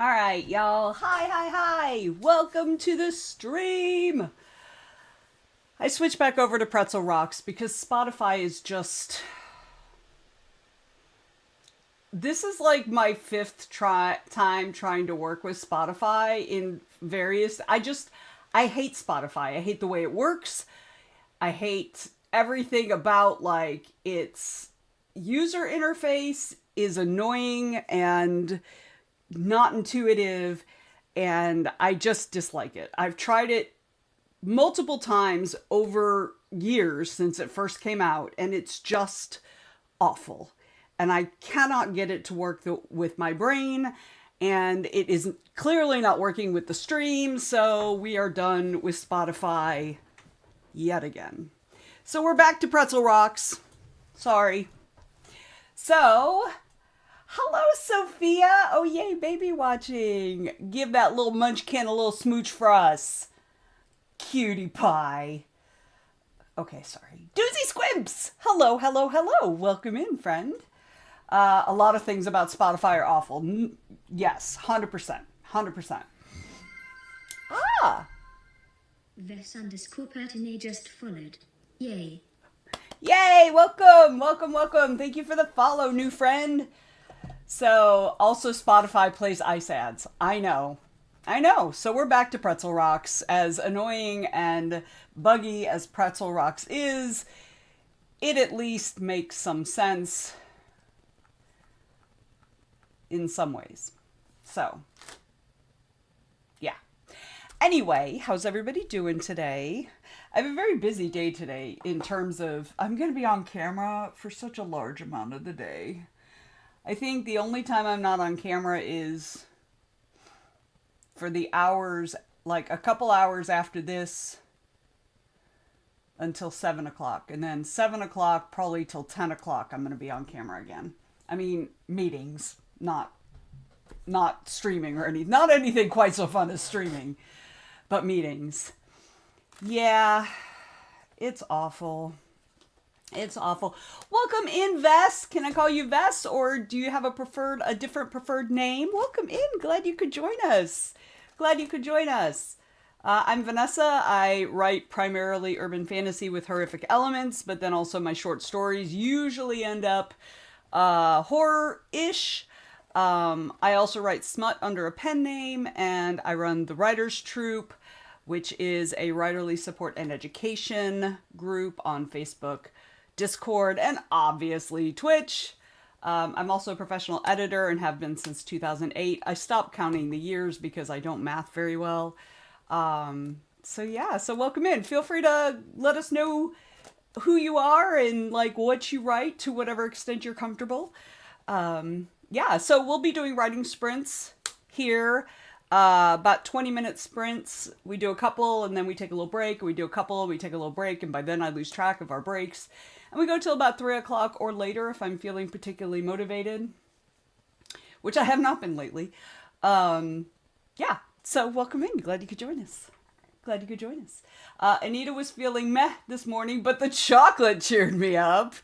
All right, y'all. Hi. Welcome to the stream. I switched back over to Pretzel Rocks because Spotify is just... This is like my fifth time trying to work with Spotify in various... I hate Spotify. I hate the way it works. I hate everything about, like, its user interface is annoying and not intuitive, and I just dislike it. I've tried it multiple times over years since it first came out, and it's just awful. And I cannot get it to work with my brain, and it is clearly not working with the stream, so we are done with Spotify yet again. So we're back to Pretzel Rocks. Sorry. So, hello, Sophia. Oh, yay, baby watching. Give that little munchkin a little smooch for us. Cutie pie. Okay, sorry. Doozy Squimps. Hello. Welcome in, friend. A lot of things about Spotify are awful. Yes, 100%. 100%. Ah. Ves_Pertine just followed. Yay. Yay, welcome. Thank you for the follow, new friend. So, also Spotify plays ice ads. I know. So we're back to Pretzel Rocks. As annoying and buggy as Pretzel Rocks is, it at least makes some sense in some ways. So, yeah. Anyway, how's everybody doing today? I have a very busy day today in terms of I'm going to be on camera for such a large amount of the day. I think the only time I'm not on camera is for the hours, like a couple hours after this until 7 o'clock. And then 7 o'clock probably till 10 o'clock I'm going to be on camera again. I mean, meetings, not streaming or anything. Not anything quite so fun as streaming, but meetings. Yeah, it's awful. It's awful. Welcome in, Vess. Can I call you Vess, or do you have a different preferred name? Welcome in. Glad you could join us. I'm Vanessa. I write primarily urban fantasy with horrific elements, but then also my short stories usually end up horror-ish. I also write smut under a pen name, and I run the Writers Troupe, which is a writerly support and education group on Facebook, Discord, and obviously Twitch. I'm also a professional editor and have been since 2008. I stopped counting the years because I don't math very well. So welcome in. Feel free to let us know who you are and like what you write to whatever extent you're comfortable. So we'll be doing writing sprints here. About 20-minute sprints. We do a couple and then we take a little break. We do a couple, we take a little break, and by then I lose track of our breaks. And we go till about 3 o'clock or later if I'm feeling particularly motivated, which I have not been lately. So welcome in. Glad you could join us. Anita was feeling meh this morning, but the chocolate cheered me up.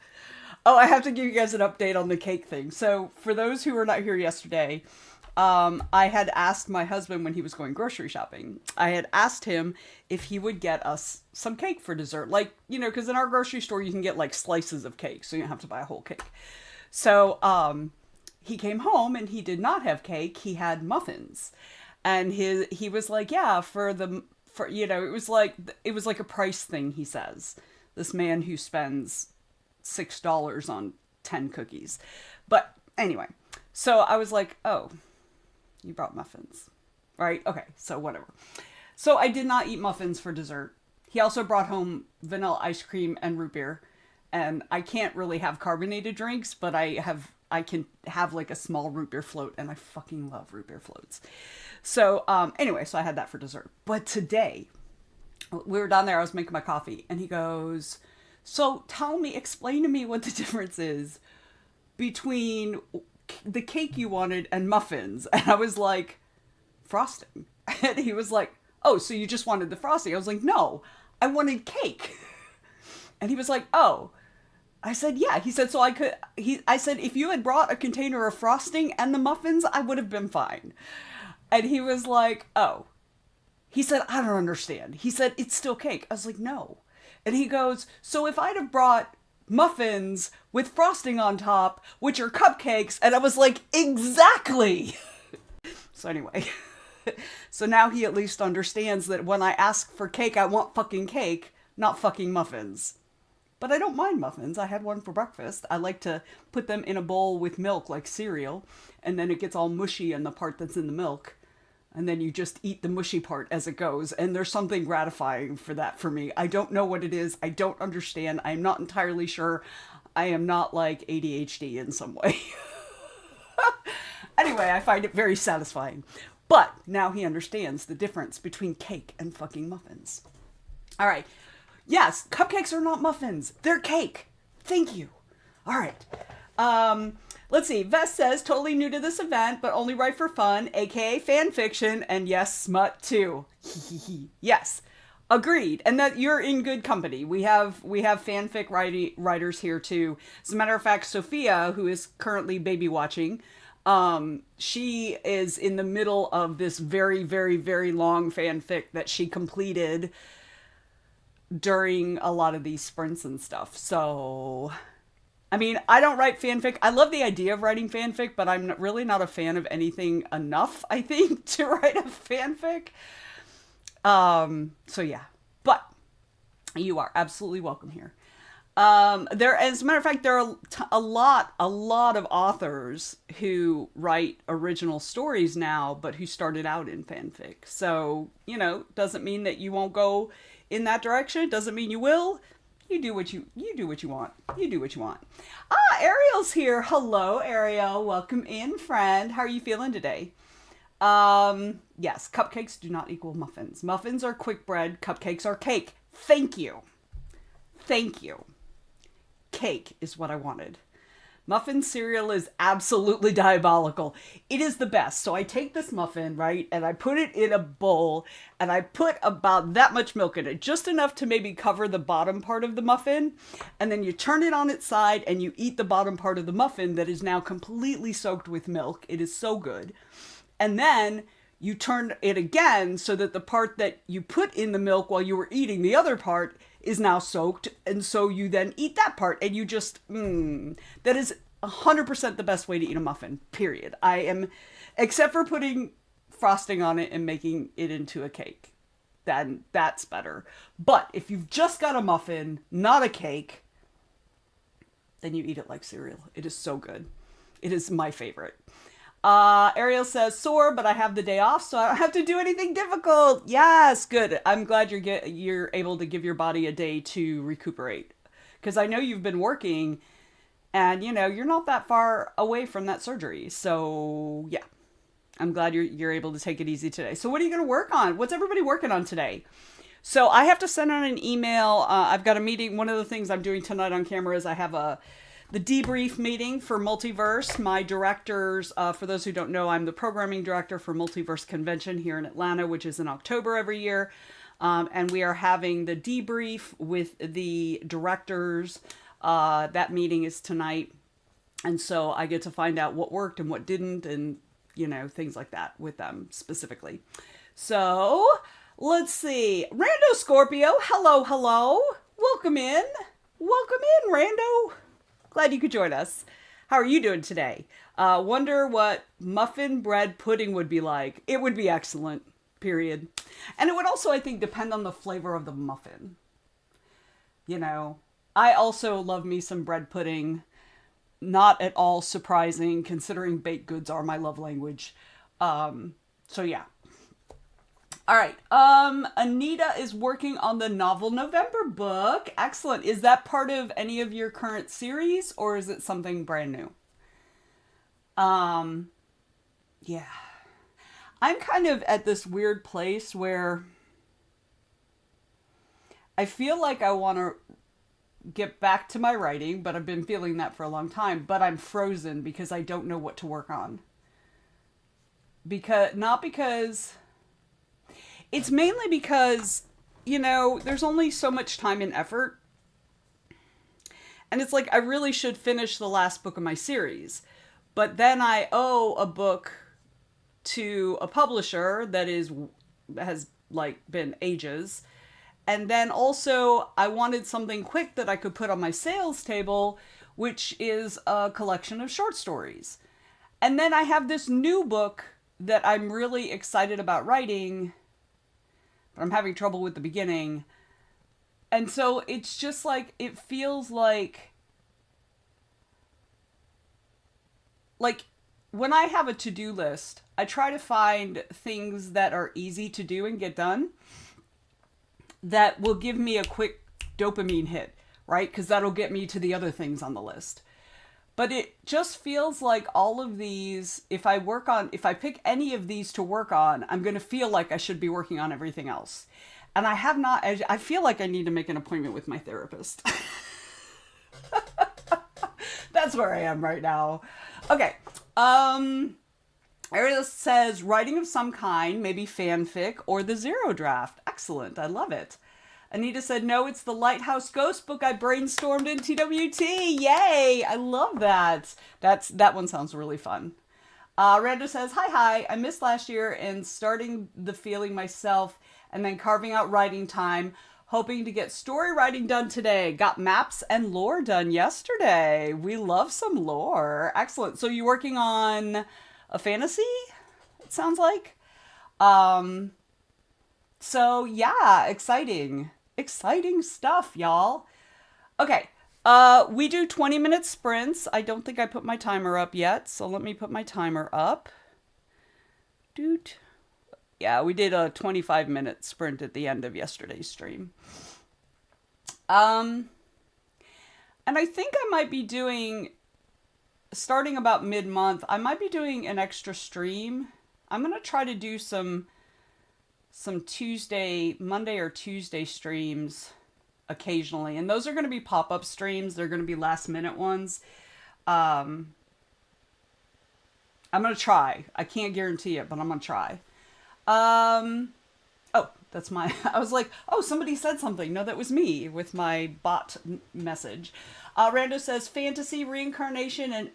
Oh, I have to give you guys an update on the cake thing. So for those who were not here yesterday, I had asked my husband when he was going grocery shopping, I had asked him if he would get us some cake for dessert. Like, you know, because in our grocery store, you can get like slices of cake, so you don't have to buy a whole cake. So he came home and he did not have cake. He had muffins. And he was like, yeah, it was like a price thing, he says. This man who spends $6 on 10 cookies. But anyway, so I was like, oh, you brought muffins, right? Okay, so whatever. So I did not eat muffins for dessert. He also brought home vanilla ice cream and root beer. And I can't really have carbonated drinks, but I can have like a small root beer float, and I fucking love root beer floats. So anyway, so I had that for dessert. But today, we were down there, I was making my coffee, and he goes, so explain to me what the difference is between the cake you wanted and muffins. And I was like, frosting. And he was like, oh, so you just wanted the frosting? I was like, no, I wanted cake. And he was like, oh. I said, yeah. He said, I said, if you had brought a container of frosting and the muffins, I would have been fine. And he was like, oh. He said, I don't understand. He said, it's still cake. I was like, no. And he goes, so if I'd have brought muffins with frosting on top, which are cupcakes, and I was like, exactly. So anyway, so now he at least understands that when I ask for cake, I want fucking cake, not fucking muffins. But I don't mind muffins. I had one for breakfast. I like to put them in a bowl with milk like cereal, and then it gets all mushy in the part that's in the milk. And then you just eat the mushy part as it goes. And there's something gratifying for that for me. I don't know what it is. I don't understand. I'm not entirely sure. I am not like ADHD in some way. Anyway, I find it very satisfying. But now he understands the difference between cake and fucking muffins. All right. Yes, cupcakes are not muffins. They're cake. Thank you. All right. Let's see. Vest says, totally new to this event, but only write for fun, aka fan fiction, and yes, smut too. Yes. Agreed. And that you're in good company. We have fanfic writers here too. As a matter of fact, Sophia, who is currently baby watching, she is in the middle of this very, very, very long fanfic that she completed during a lot of these sprints and stuff. So, I mean, I don't write fanfic. I love the idea of writing fanfic, but I'm really not a fan of anything enough, I think, to write a fanfic. So yeah, but you are absolutely welcome here. As a matter of fact, there are a lot of authors who write original stories now, but who started out in fanfic. So, doesn't mean that you won't go in that direction. Doesn't mean you will. You do what you want. You do what you want. Ariel's here. Hello, Ariel. Welcome in, friend. How are you feeling today? Yes, cupcakes do not equal muffins. Muffins are quick bread. Cupcakes are cake. Thank you. Thank you. Cake is what I wanted. Muffin cereal is absolutely diabolical. It is the best. So I take this muffin, right, and I put it in a bowl, and I put about that much milk in it, just enough to maybe cover the bottom part of the muffin, and then you turn it on its side, and you eat the bottom part of the muffin that is now completely soaked with milk. It is so good. And then you turn it again so that the part that you put in the milk while you were eating the other part is now soaked, and so you then eat that part, and you just, that is 100% the best way to eat a muffin, period. Except for putting frosting on it and making it into a cake. Then that's better. But if you've just got a muffin, not a cake, then you eat it like cereal. It is so good. It is my favorite. Ariel says, sore, but I have the day off, so I don't have to do anything difficult. Yes, good. I'm glad you're able to give your body a day to recuperate. Because I know you've been working, and, you're not that far away from that surgery. So, yeah. I'm glad you're able to take it easy today. So what are you going to work on? What's everybody working on today? So I have to send out an email. I've got a meeting. One of the things I'm doing tonight on camera is I have the debrief meeting for Multiverse. My directors, for those who don't know, I'm the programming director for Multiverse Convention here in Atlanta, which is in October every year. And we are having the debrief with the directors. That meeting is tonight. And so I get to find out what worked and what didn't, and, things like that with them specifically. So let's see. Rando Scorpio, hello. Welcome in, Rando. Glad you could join us. How are you doing today? Wonder what muffin bread pudding would be like. It would be excellent, period. And it would also, I think, depend on the flavor of the muffin. I also love me some bread pudding. Not at all surprising, considering baked goods are my love language. So yeah. All right. Anita is working on the Novel November book. Excellent. Is that part of any of your current series, or is it something brand new? Yeah. I'm kind of at this weird place where I feel like I want to get back to my writing, but I've been feeling that for a long time, but I'm frozen because I don't know what to work on. It's mainly because, there's only so much time and effort. And it's like, I really should finish the last book of my series. But then I owe a book to a publisher that has like been ages. And then also I wanted something quick that I could put on my sales table, which is a collection of short stories. And then I have this new book that I'm really excited about writing, but I'm having trouble with the beginning. And so it's just like, it feels like when I have a to-do list, I try to find things that are easy to do and get done that will give me a quick dopamine hit, right? Because that'll get me to the other things on the list. But it just feels like all of these, if I pick any of these to work on, I'm going to feel like I should be working on everything else. And I feel like I need to make an appointment with my therapist. That's where I am right now. Okay. Ariel says, writing of some kind, maybe fanfic or the Zero Draft. Excellent. I love it. Anita said, no, it's the Lighthouse Ghost book I brainstormed in TWT. Yay! I love that. That one sounds really fun. Randa says, hi. I missed last year and starting the feeling myself and then carving out writing time. Hoping to get story writing done today. Got maps and lore done yesterday. We love some lore. Excellent. So you're working on a fantasy? It sounds like. So yeah, exciting. Exciting stuff, y'all. Okay. We do 20-minute sprints. I don't think I put my timer up yet, so let me put my timer up. Doot. Yeah, we did a 25-minute sprint at the end of yesterday's stream. And I think I might be doing, starting about mid-month, I might be doing an extra stream. I'm going to try to do some Monday or Tuesday streams occasionally. And those are going to be pop-up streams. They're going to be last-minute ones. I'm going to try. I can't guarantee it, but I'm going to try. Oh, that's my, I was like, oh, somebody said something. No, that was me with my bot message. Rando says fantasy, reincarnation, and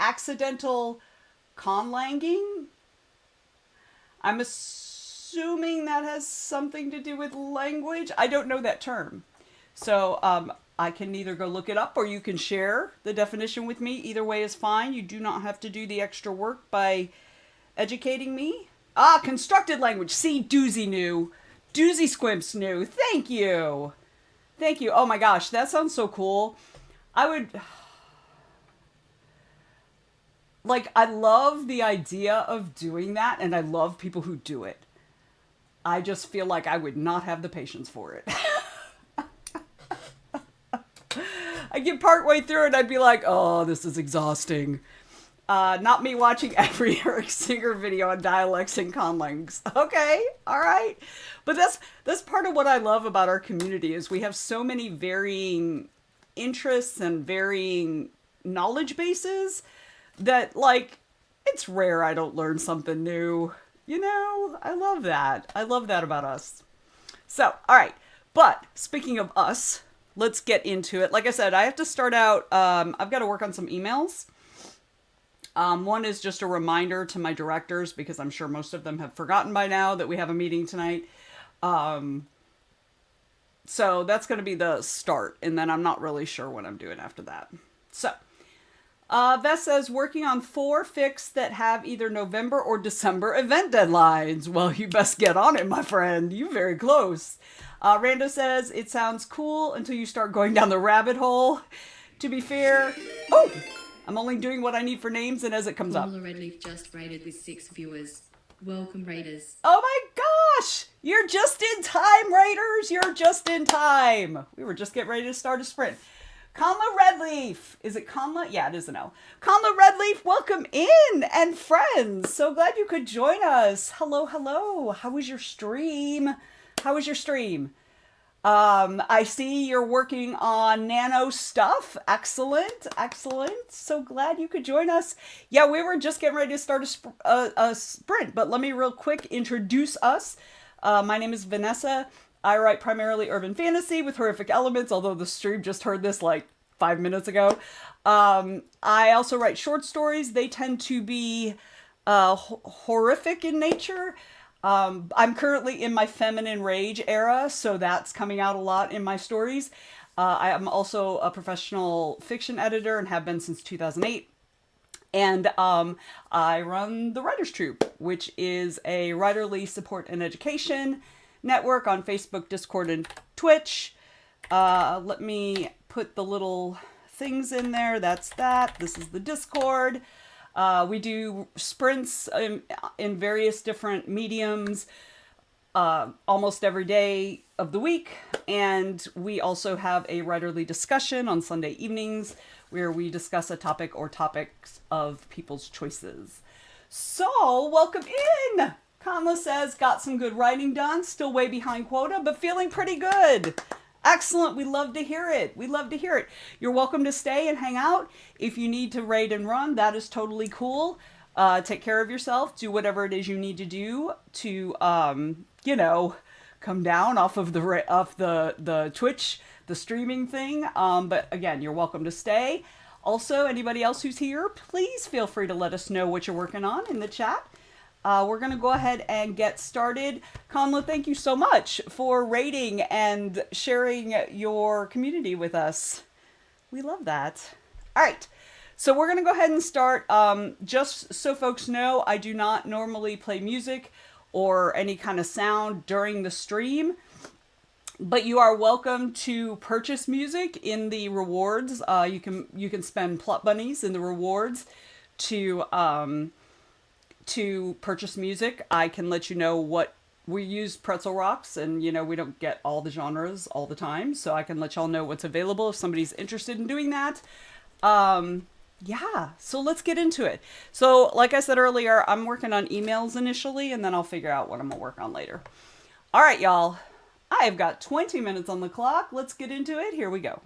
accidental conlanging. I'm assuming that has something to do with language. I don't know that term. So, I can either go look it up or you can share the definition with me. Either way is fine. You do not have to do the extra work by educating me. Constructed language. See, Doozy knew. Doozy Squimps knew. Thank you. Thank you. Oh my gosh, that sounds so cool. I love the idea of doing that, and I love people who do it. I just feel like I would not have the patience for it. I get partway through and I'd be like, oh, this is exhausting. Not me watching every Eric Singer video on dialects and conlangs. Okay, all right. But that's part of what I love about our community is we have so many varying interests and varying knowledge bases that, like, it's rare I don't learn something new. You know, I love that. I love that about us. So, all right. But speaking of us, let's get into it. Like I said, I have to start out, I've got to work on some emails. One is just a reminder to my directors, because I'm sure most of them have forgotten by now that we have a meeting tonight. So that's going to be the start, and then I'm not really sure what I'm doing after that. So, Vess says, working on 4 fics that have either November or December event deadlines. Well, you best get on it, my friend. You're very close. Rando says, it sounds cool until you start going down the rabbit hole. To be fair, I'm only doing what I need for names and as it comes up. Paula Redleaf just raided with 6 viewers. Welcome, Raiders. Oh my gosh! You're just in time, Raiders! You're just in time! We were just getting ready to start a sprint. Conla Redleaf! Is it Conla? Yeah, it is an L. Conla Redleaf, welcome in! And friends! So glad you could join us. Hello, hello. How was your stream? How was your stream? I see you're working on nano stuff. Excellent, excellent. So glad you could join us. Yeah, we were just getting ready to start a sprint, but let me real quick introduce us. My name is Vanessa. I write primarily urban fantasy with horrific elements, although the stream just heard this like 5 minutes ago. I also write short stories. They tend to be horrific in nature. I'm currently in my feminine rage era, so that's coming out a lot in my stories. I am also a professional fiction editor and have been since 2008. And I run the Writers Troop, which is a writerly support and education network on Facebook, Discord, and Twitch. Let me put the little things in there. That's that. This is the Discord. We do sprints in various different mediums almost every day of the week. And we also have a writerly discussion on Sunday evenings where we discuss a topic or topics of people's choices. So, welcome in! Conla says, got some good writing done, still way behind quota, but feeling pretty good. Excellent. We love to hear it. We love to hear it. You're welcome to stay and hang out. If you need to raid and run, that is totally cool. Take care of yourself. Do whatever it is you need to do to, come down off of the Twitch, the streaming thing. But again, you're welcome to stay. Also, anybody else who's here, please feel free to let us know what you're working on in the chat. We're going to go ahead and get started. Conla, thank you so much for rating and sharing your community with us. We love that. All right. So we're going to go ahead and start. Just so folks know, I do not normally play music or any kind of sound during the stream, but you are welcome to purchase music in the rewards. You can spend plot bunnies in the rewards to purchase music. I can let you know what we use. Pretzel Rocks, and we don't get all the genres all the time, so I can let y'all know what's available if somebody's interested in doing that. Yeah, so let's get into it. So like I said earlier, I'm working on emails initially, and then I'll figure out what I'm gonna work on later. All right, y'all, I've got 20 minutes on the clock. Let's get into it. Here we go.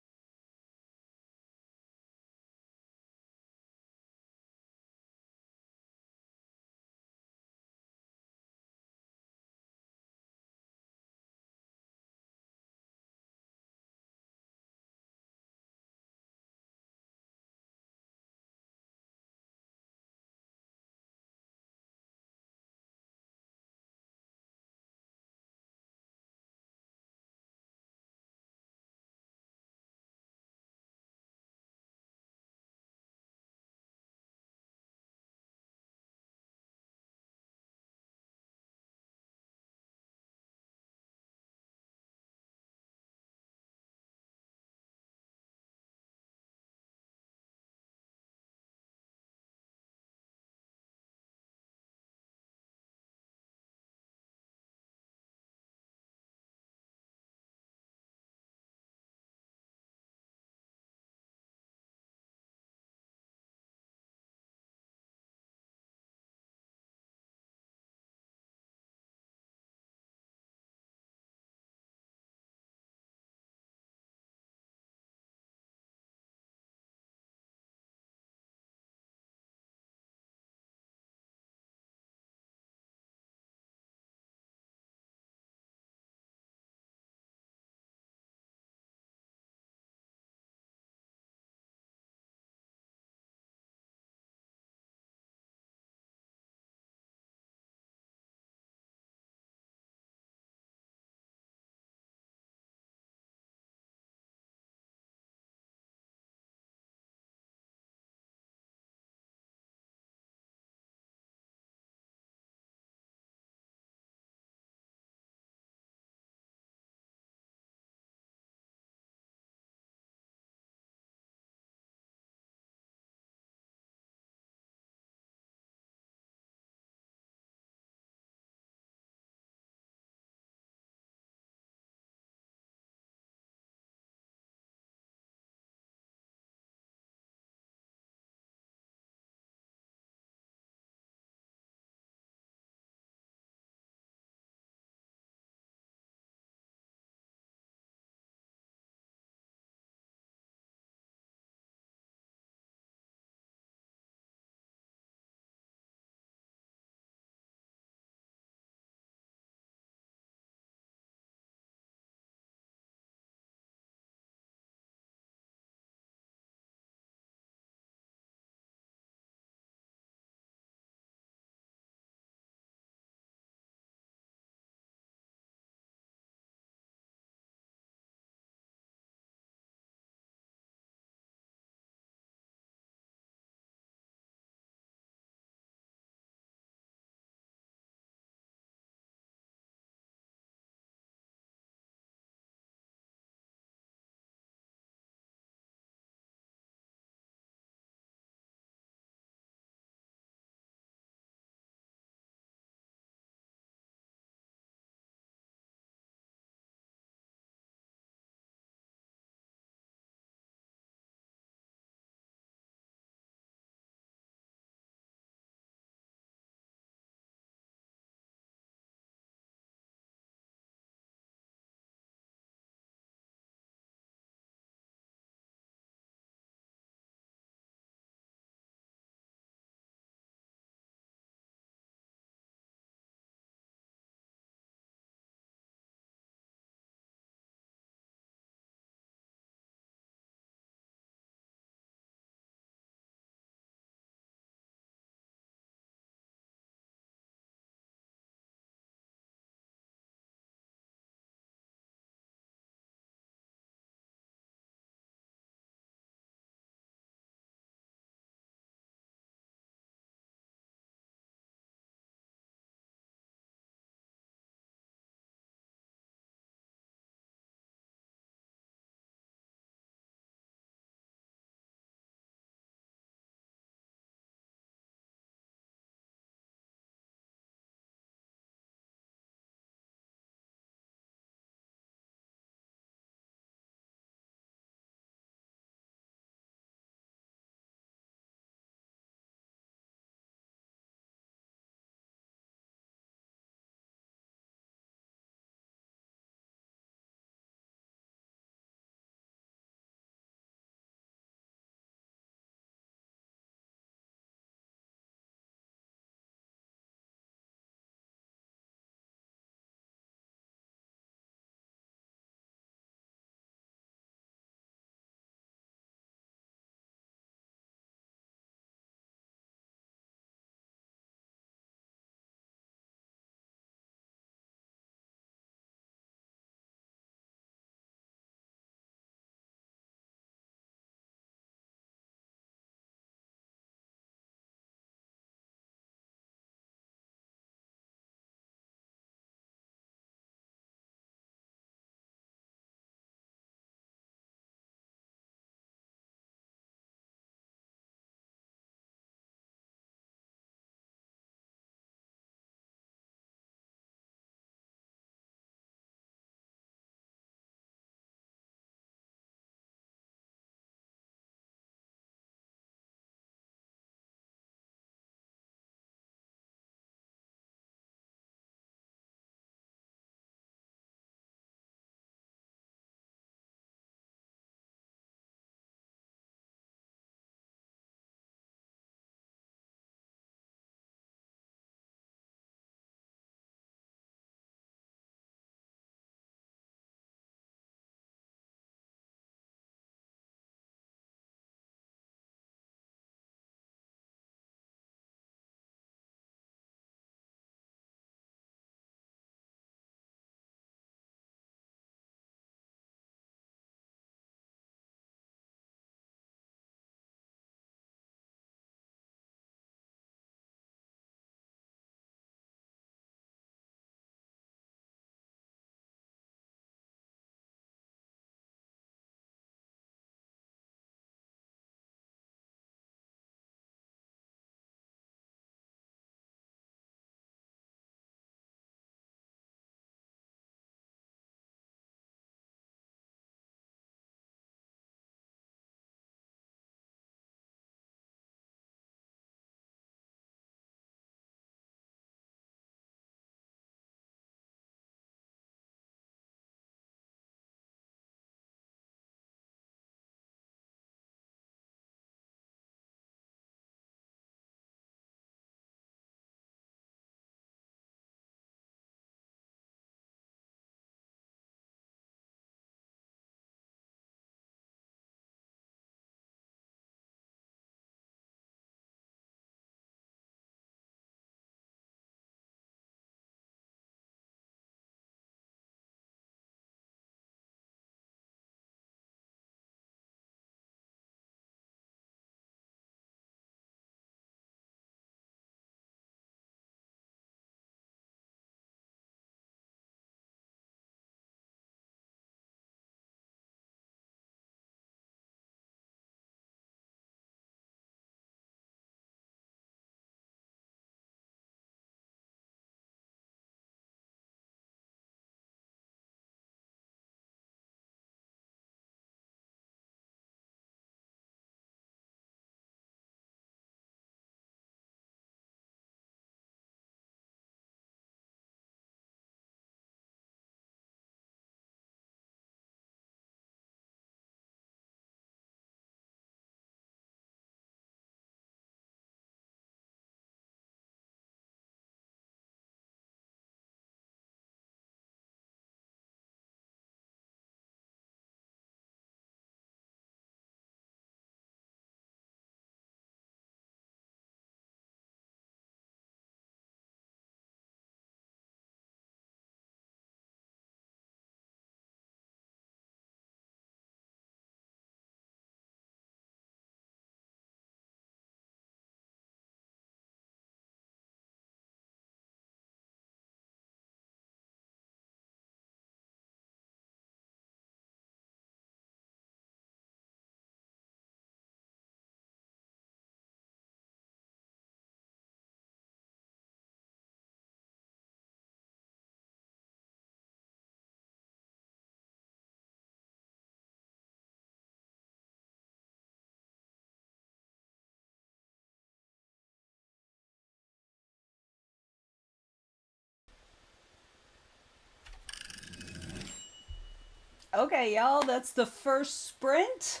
Okay, y'all, that's the first sprint.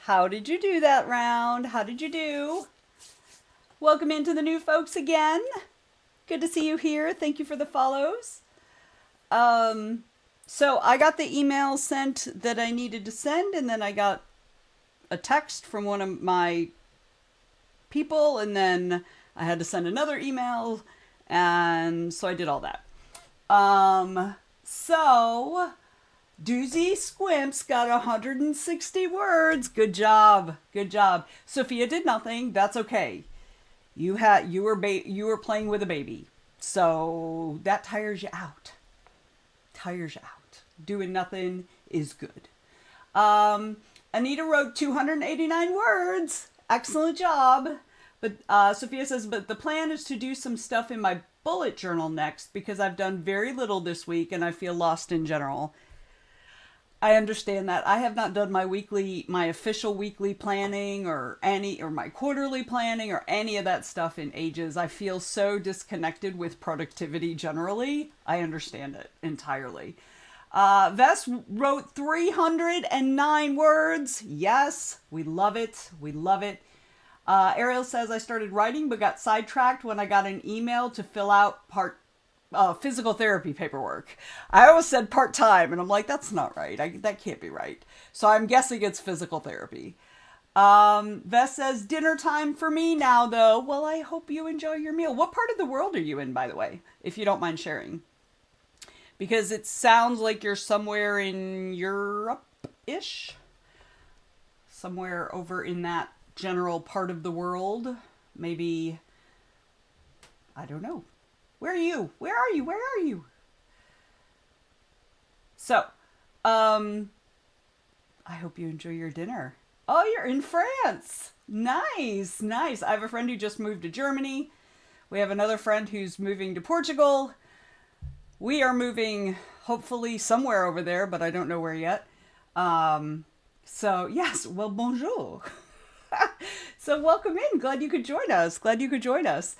How did you do that round? How did you do? Welcome into the new folks again. Good to see you here. Thank you for the follows. Um, so I got the email sent that I needed to send, and then I got a text from one of my people, and then I had to send another email, and so I did all that. So Doozy Squimps got 160 words. Good job. Good job. Sophia did nothing. That's okay. You were playing with a baby. So that tires you out. Tires you out. Doing nothing is good. Anita wrote 289 words. Excellent job. But Sophia says, but the plan is to do some stuff in my bullet journal next because I've done very little this week and I feel lost in general. I understand that. I have not done my official weekly planning or my quarterly planning or any of that stuff in ages. I feel so disconnected with productivity generally. I understand it entirely. Vess wrote 309 words. Yes, we love it. We love it. Ariel says, I started writing but got sidetracked when I got an email to fill out physical therapy paperwork. I always said part-time, and I'm like, that's not right. That can't be right. So I'm guessing it's physical therapy. Vess says, dinner time for me now, though. Well, I hope you enjoy your meal. What part of the world are you in, by the way, if you don't mind sharing? Because it sounds like you're somewhere in Europe-ish. Somewhere over in that general part of the world. Maybe, I don't know. Where are you? Where are you? Where are you? So, I hope you enjoy your dinner. Oh, you're in France. Nice, nice. I have a friend who just moved to Germany. We have another friend who's moving to Portugal. We are moving, hopefully, somewhere over there, but I don't know where yet. So, yes, well, bonjour. So, welcome in. Glad you could join us. Glad you could join us.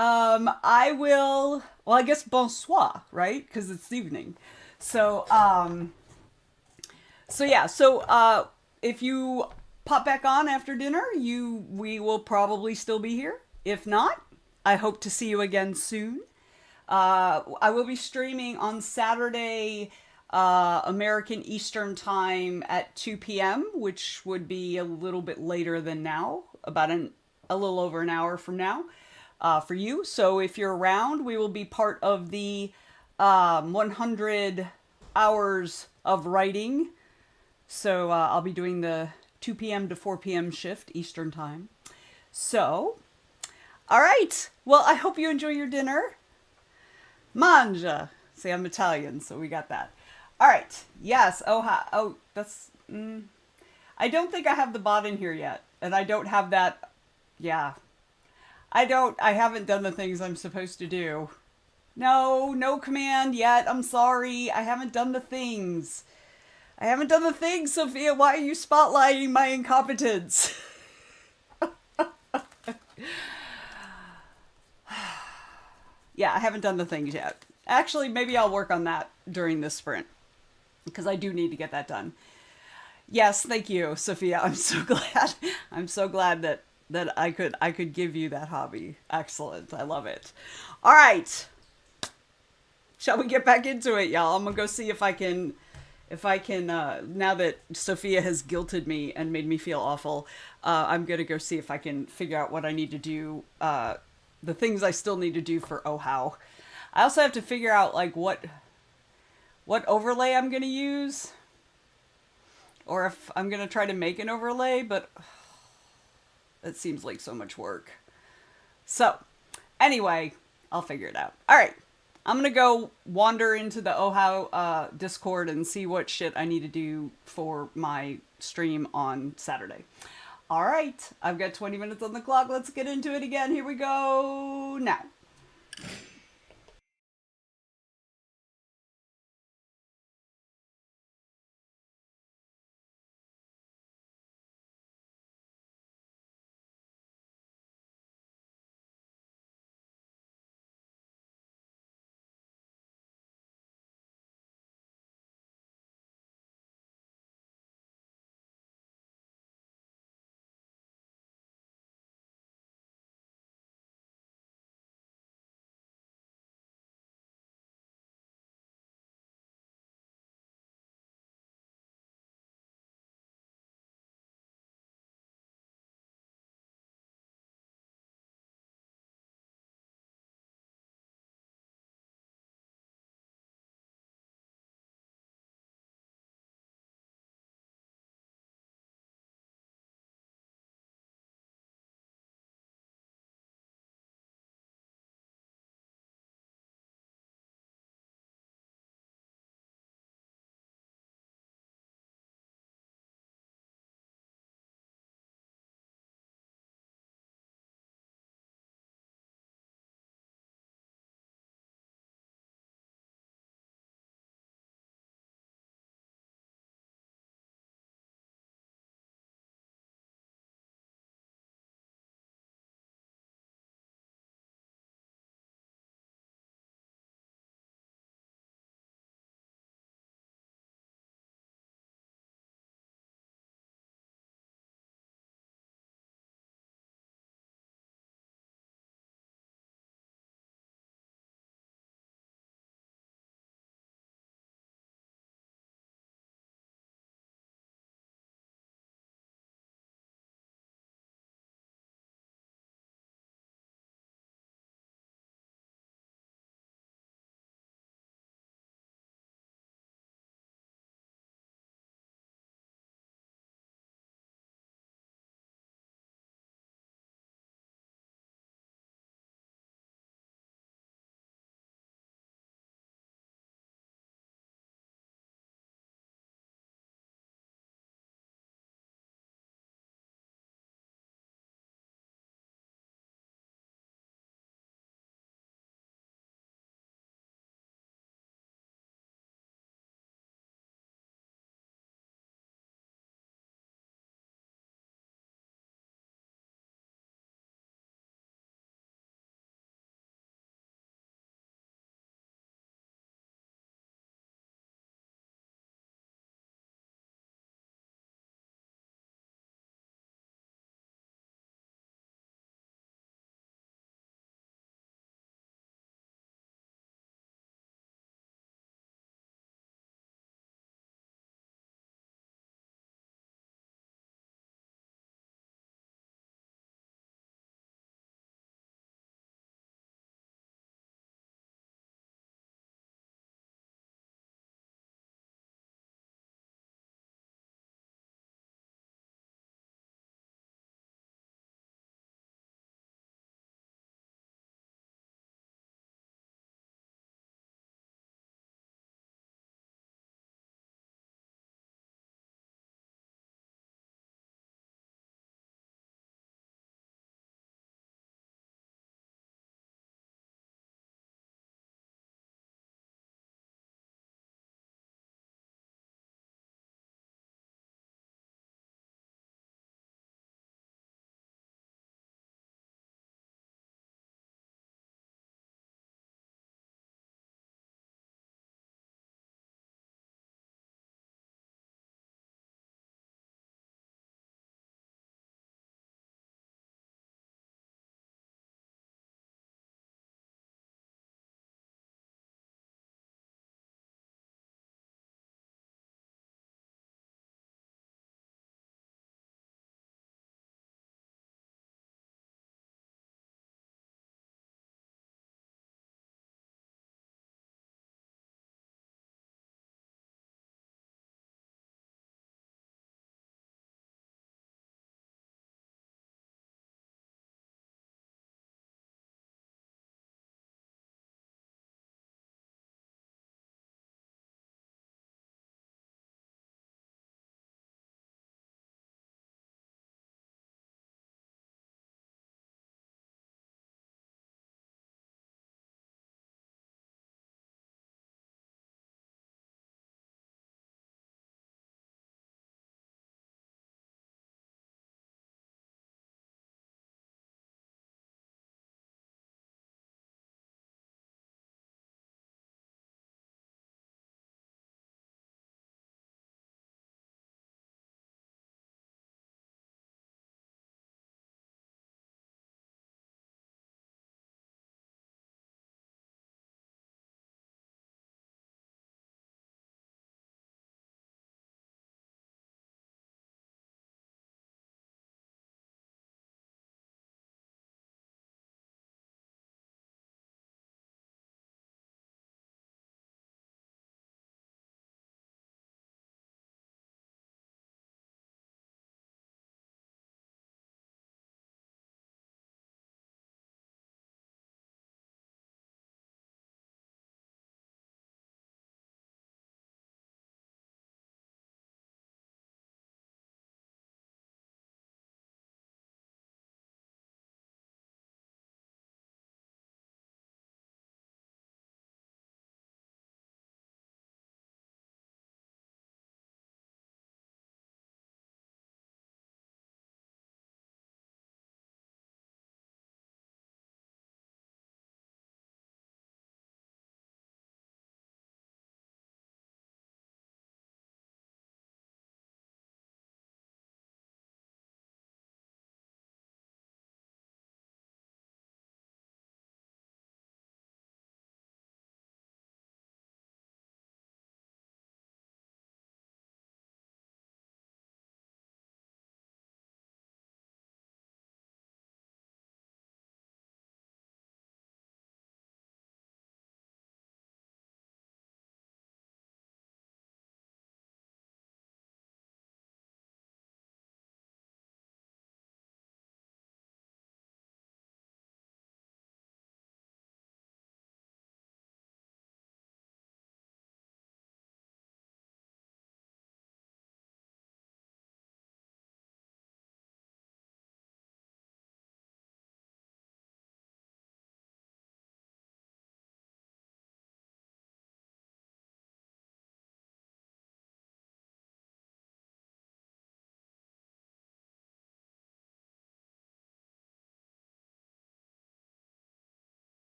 I will, well, I guess bonsoir, right? Because it's evening. So, if you pop back on after dinner, we will probably still be here. If not, I hope to see you again soon. I will be streaming on Saturday, American Eastern Time at 2 p.m., which would be a little bit later than now, about a little over an hour from now, for you. So if you're around, we will be part of the 100 hours of writing. So I'll be doing the 2 p.m. to 4 p.m. shift Eastern Time. So, all right. Well, I hope you enjoy your dinner. Mangia. See, I'm Italian, so we got that. All right. Yes. Oh, that's. I don't think I have the bot in here yet, and I don't have that. Yeah. I haven't done the things I'm supposed to do. No command yet. I'm sorry. I haven't done the things. I haven't done the things, Sophia. Why are you spotlighting my incompetence? Yeah, I haven't done the things yet. Actually, maybe I'll work on that during this sprint because I do need to get that done. Yes, thank you, Sophia. I'm so glad. I'm so glad that I could give you that hobby. Excellent. I love it. All right. Shall we get back into it, y'all? I'm gonna go see if I can now that Sophia has guilted me and made me feel awful, I'm gonna go see if I can figure out what I need to do, the things I still need to do for OHOW. I also have to figure out like what overlay I'm gonna use, or if I'm gonna try to make an overlay, but it seems like so much work. So anyway, I'll figure it out. All right. I'm going to go wander into the OHOW Discord and see what shit I need to do for my stream on Saturday. All right. I've got 20 minutes on the clock. Let's get into it again. Here we go now.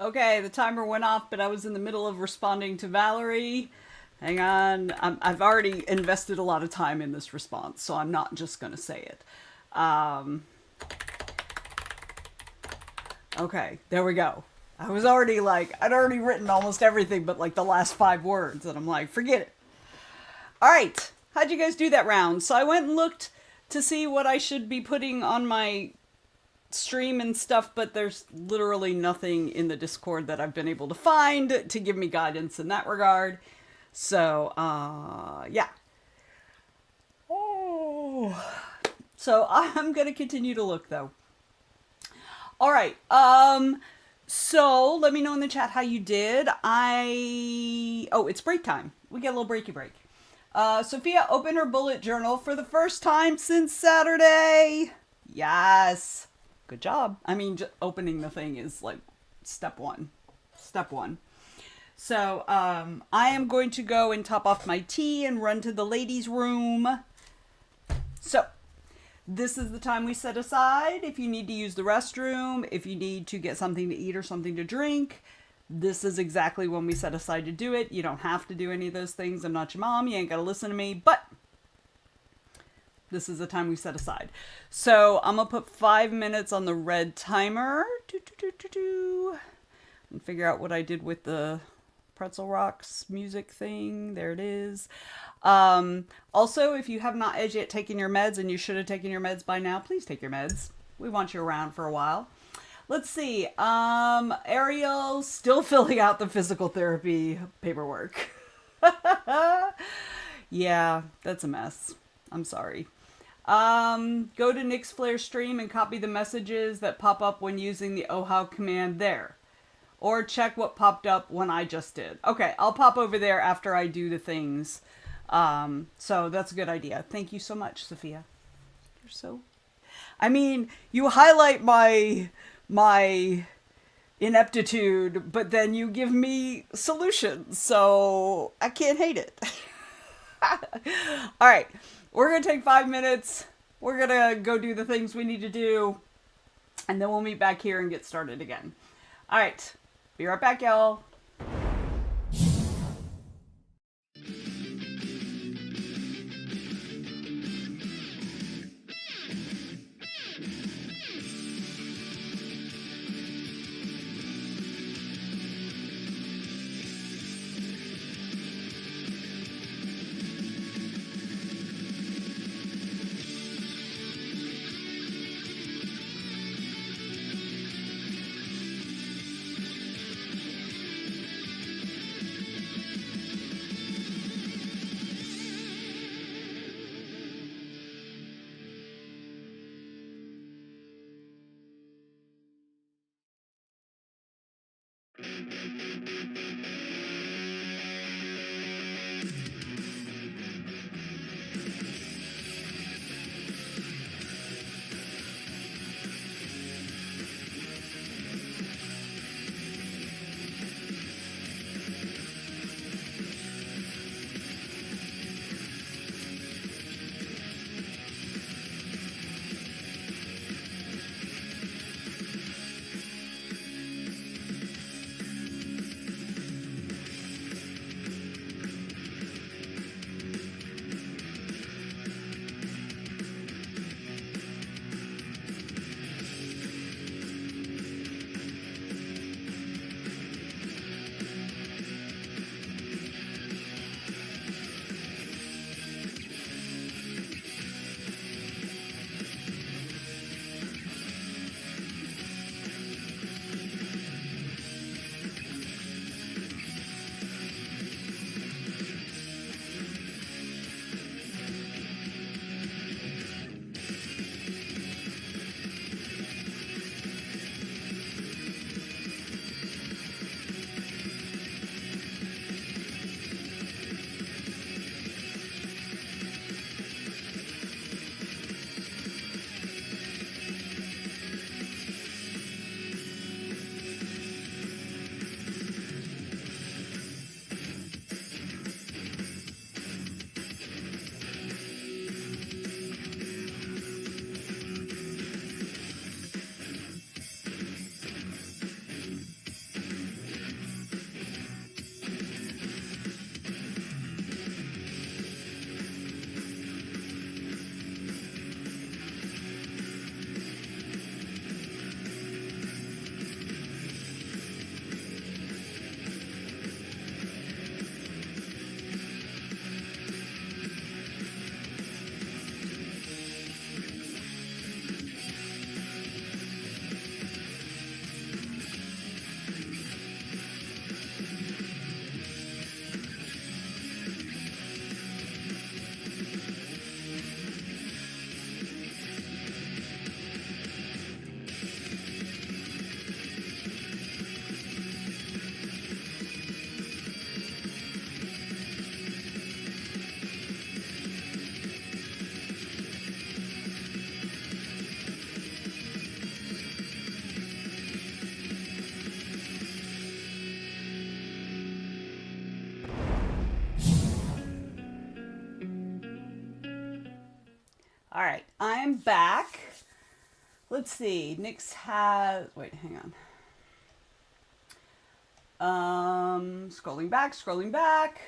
Okay, the timer went off, but I was in the middle of responding to Valerie. Hang on. I've already invested a lot of time in this response, so I'm not just going to say it. Okay, there we go. I was already I'd already written almost everything but like the last 5 words, and I'm like, forget it. All right, how'd you guys do that round? So I went and looked to see what I should be putting on my stream and stuff, but there's literally nothing in the Discord that I've been able to find to give me guidance in that regard. So, yeah. Oh. So I'm going to continue to look, though. All right. So let me know in the chat how you did. Oh, it's break time. We get a little breaky break. Sophia opened her bullet journal for the first time since Saturday. Yes. Good job. I mean, opening the thing is like step one. Step one. So, I am going to go and top off my tea and run to the ladies' room. So, this is the time we set aside if you need to use the restroom, if you need to get something to eat or something to drink. This is exactly when we set aside to do it. You don't have to do any of those things. I'm not your mom. You ain't got to listen to me. But this is the time we set aside. So I'm going to put 5 minutes on the red timer. And figure out what I did with the Pretzel Rocks music thing. There it is. Also, if you have not as yet taken your meds, and you should have taken your meds by now, please take your meds. We want you around for a while. Let's see. Ariel still filling out the physical therapy paperwork. Yeah, that's a mess. I'm sorry. Go to Nick's Flare stream and copy the messages that pop up when using the OHOW command there. Or check what popped up when I just did. Okay, I'll pop over there after I do the things. So that's a good idea. Thank you so much, Sophia. You're so... I mean, you highlight my ineptitude, but then you give me solutions. So I can't hate it. All right, we're going to take 5 minutes. We're going to go do the things we need to do. And then we'll meet back here and get started again. All right. Be right back, y'all. All right, I'm back. Let's see. Nix has. Wait, hang on. Scrolling back, scrolling back.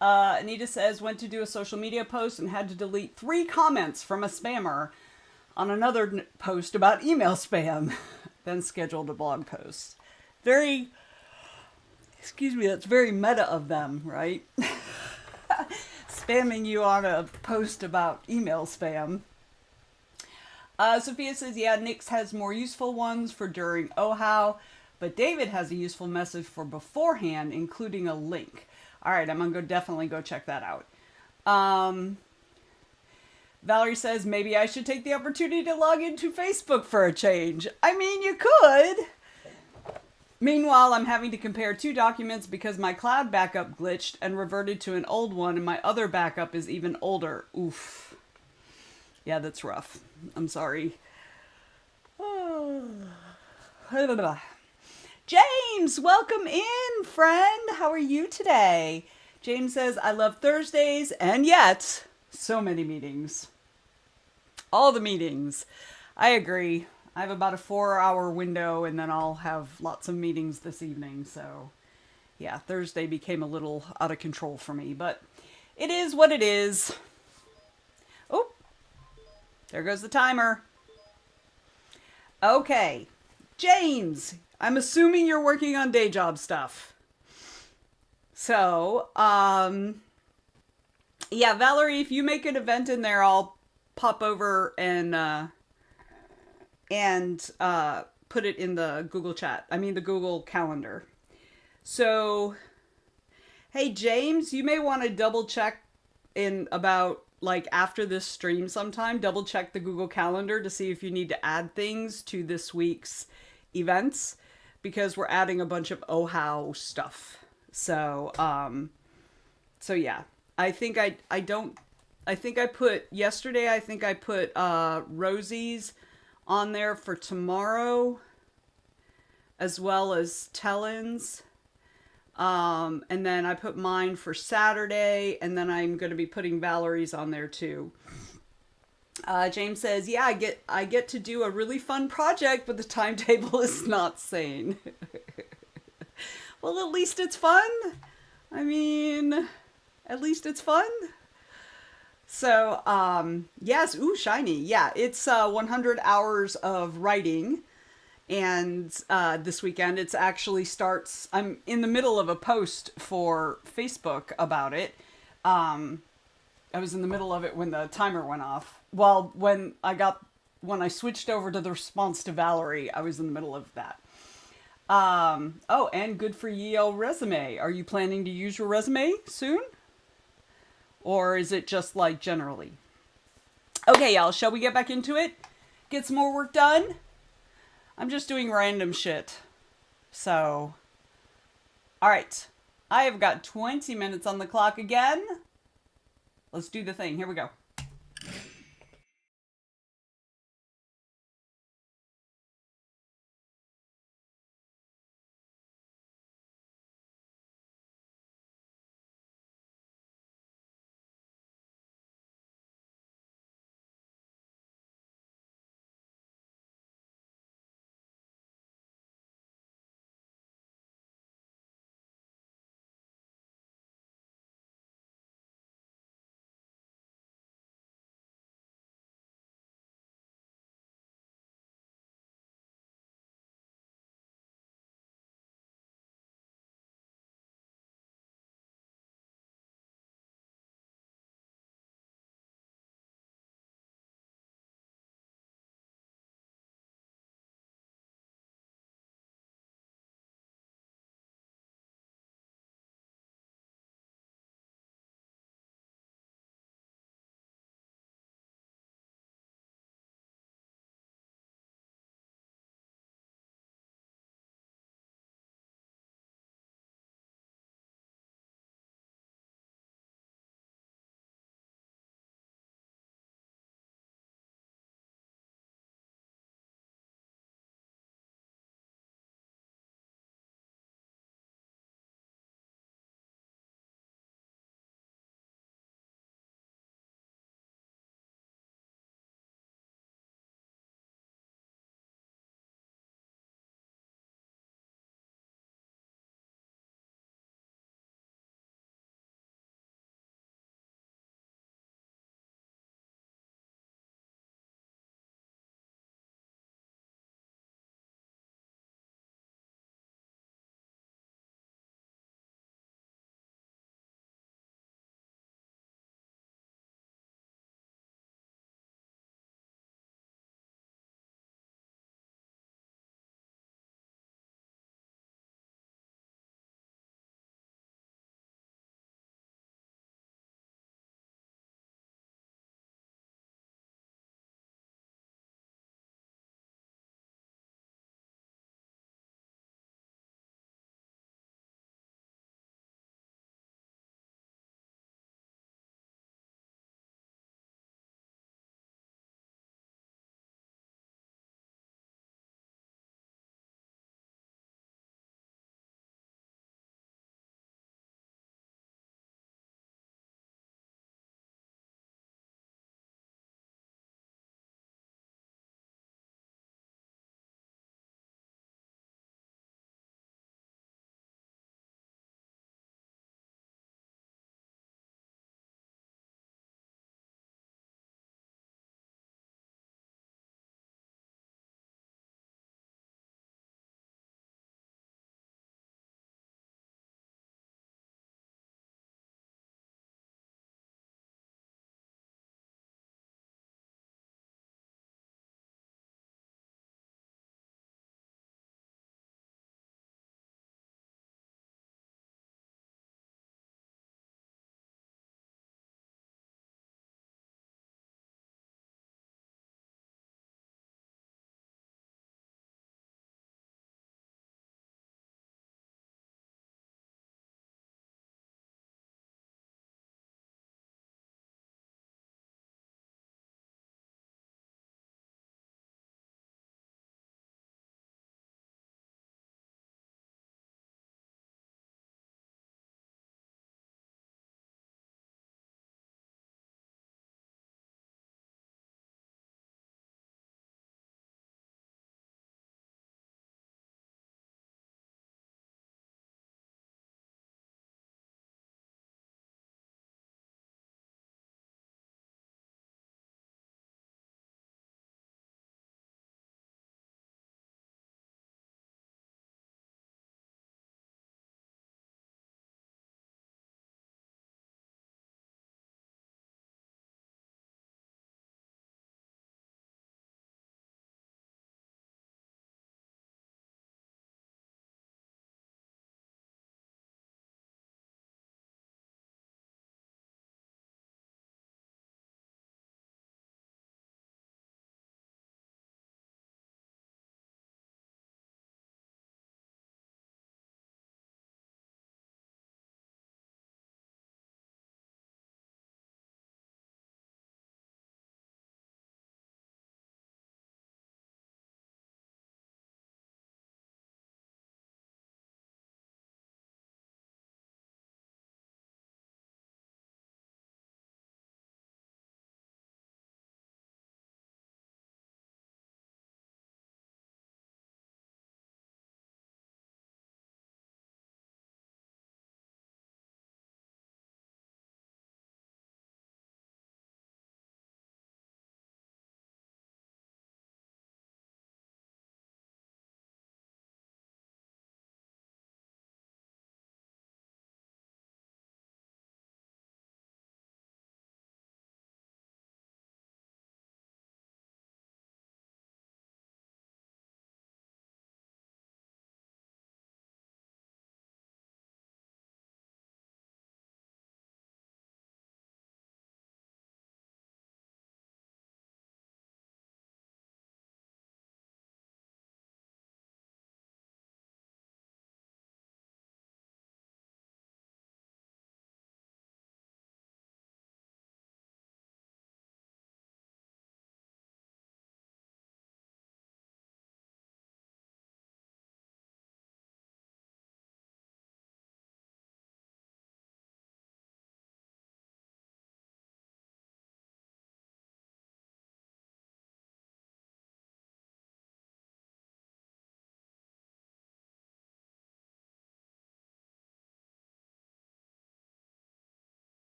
Anita says, went to do a social media post and had to delete 3 comments from a spammer on another post about email spam. Then scheduled a blog post. Very, excuse me, that's very meta of them, right? Spamming you on a post about email spam. Sophia says, yeah, Nix has more useful ones for during OHOW, but David has a useful message for beforehand, including a link. All right, I'm going to definitely go check that out. Valerie says, maybe I should take the opportunity to log into Facebook for a change. I mean, you could. Meanwhile, I'm having to compare 2 documents because my cloud backup glitched and reverted to an old one, and my other backup is even older. Oof. Yeah, that's rough. I'm sorry. James, welcome in, friend. How are you today? James says, I love Thursdays, and yet, so many meetings. All the meetings. I agree. I have about a 4-hour window, and then I'll have lots of meetings this evening. So, yeah, Thursday became a little out of control for me, but it is what it is. Oh, there goes the timer. Okay, James, I'm assuming you're working on day job stuff. So, yeah, Valerie, if you make an event in there, I'll pop over and put it in the Google chat. I mean, the Google Calendar. So, hey, James, you may want to double check in about like after this stream sometime, double check the Google Calendar to see if you need to add things to this week's events, because we're adding a bunch of OHOW stuff. So, yeah, I think I put yesterday, I think I put Rosie's on there for tomorrow, as well as Tellen's. And then I put mine for Saturday, and then I'm going to be putting Valerie's on there too. James says, yeah, I get to do a really fun project, but the timetable is not sane. Well, at least it's fun. I mean, at least it's fun. So, yes, ooh, shiny. Yeah, it's 100 hours of writing. And this weekend, it's actually starts. I'm in the middle of a post for Facebook about it. I was in the middle of it when the timer went off. Well, when I switched over to the response to Valerie, I was in the middle of that. Oh, and good for Yale resume. Are you planning to use your resume soon? Or is it just like generally? Okay, y'all, shall we get back into it? Get some more work done? I'm just doing random shit. So, all right. I have got 20 minutes on the clock again. Let's do the thing. Here we go.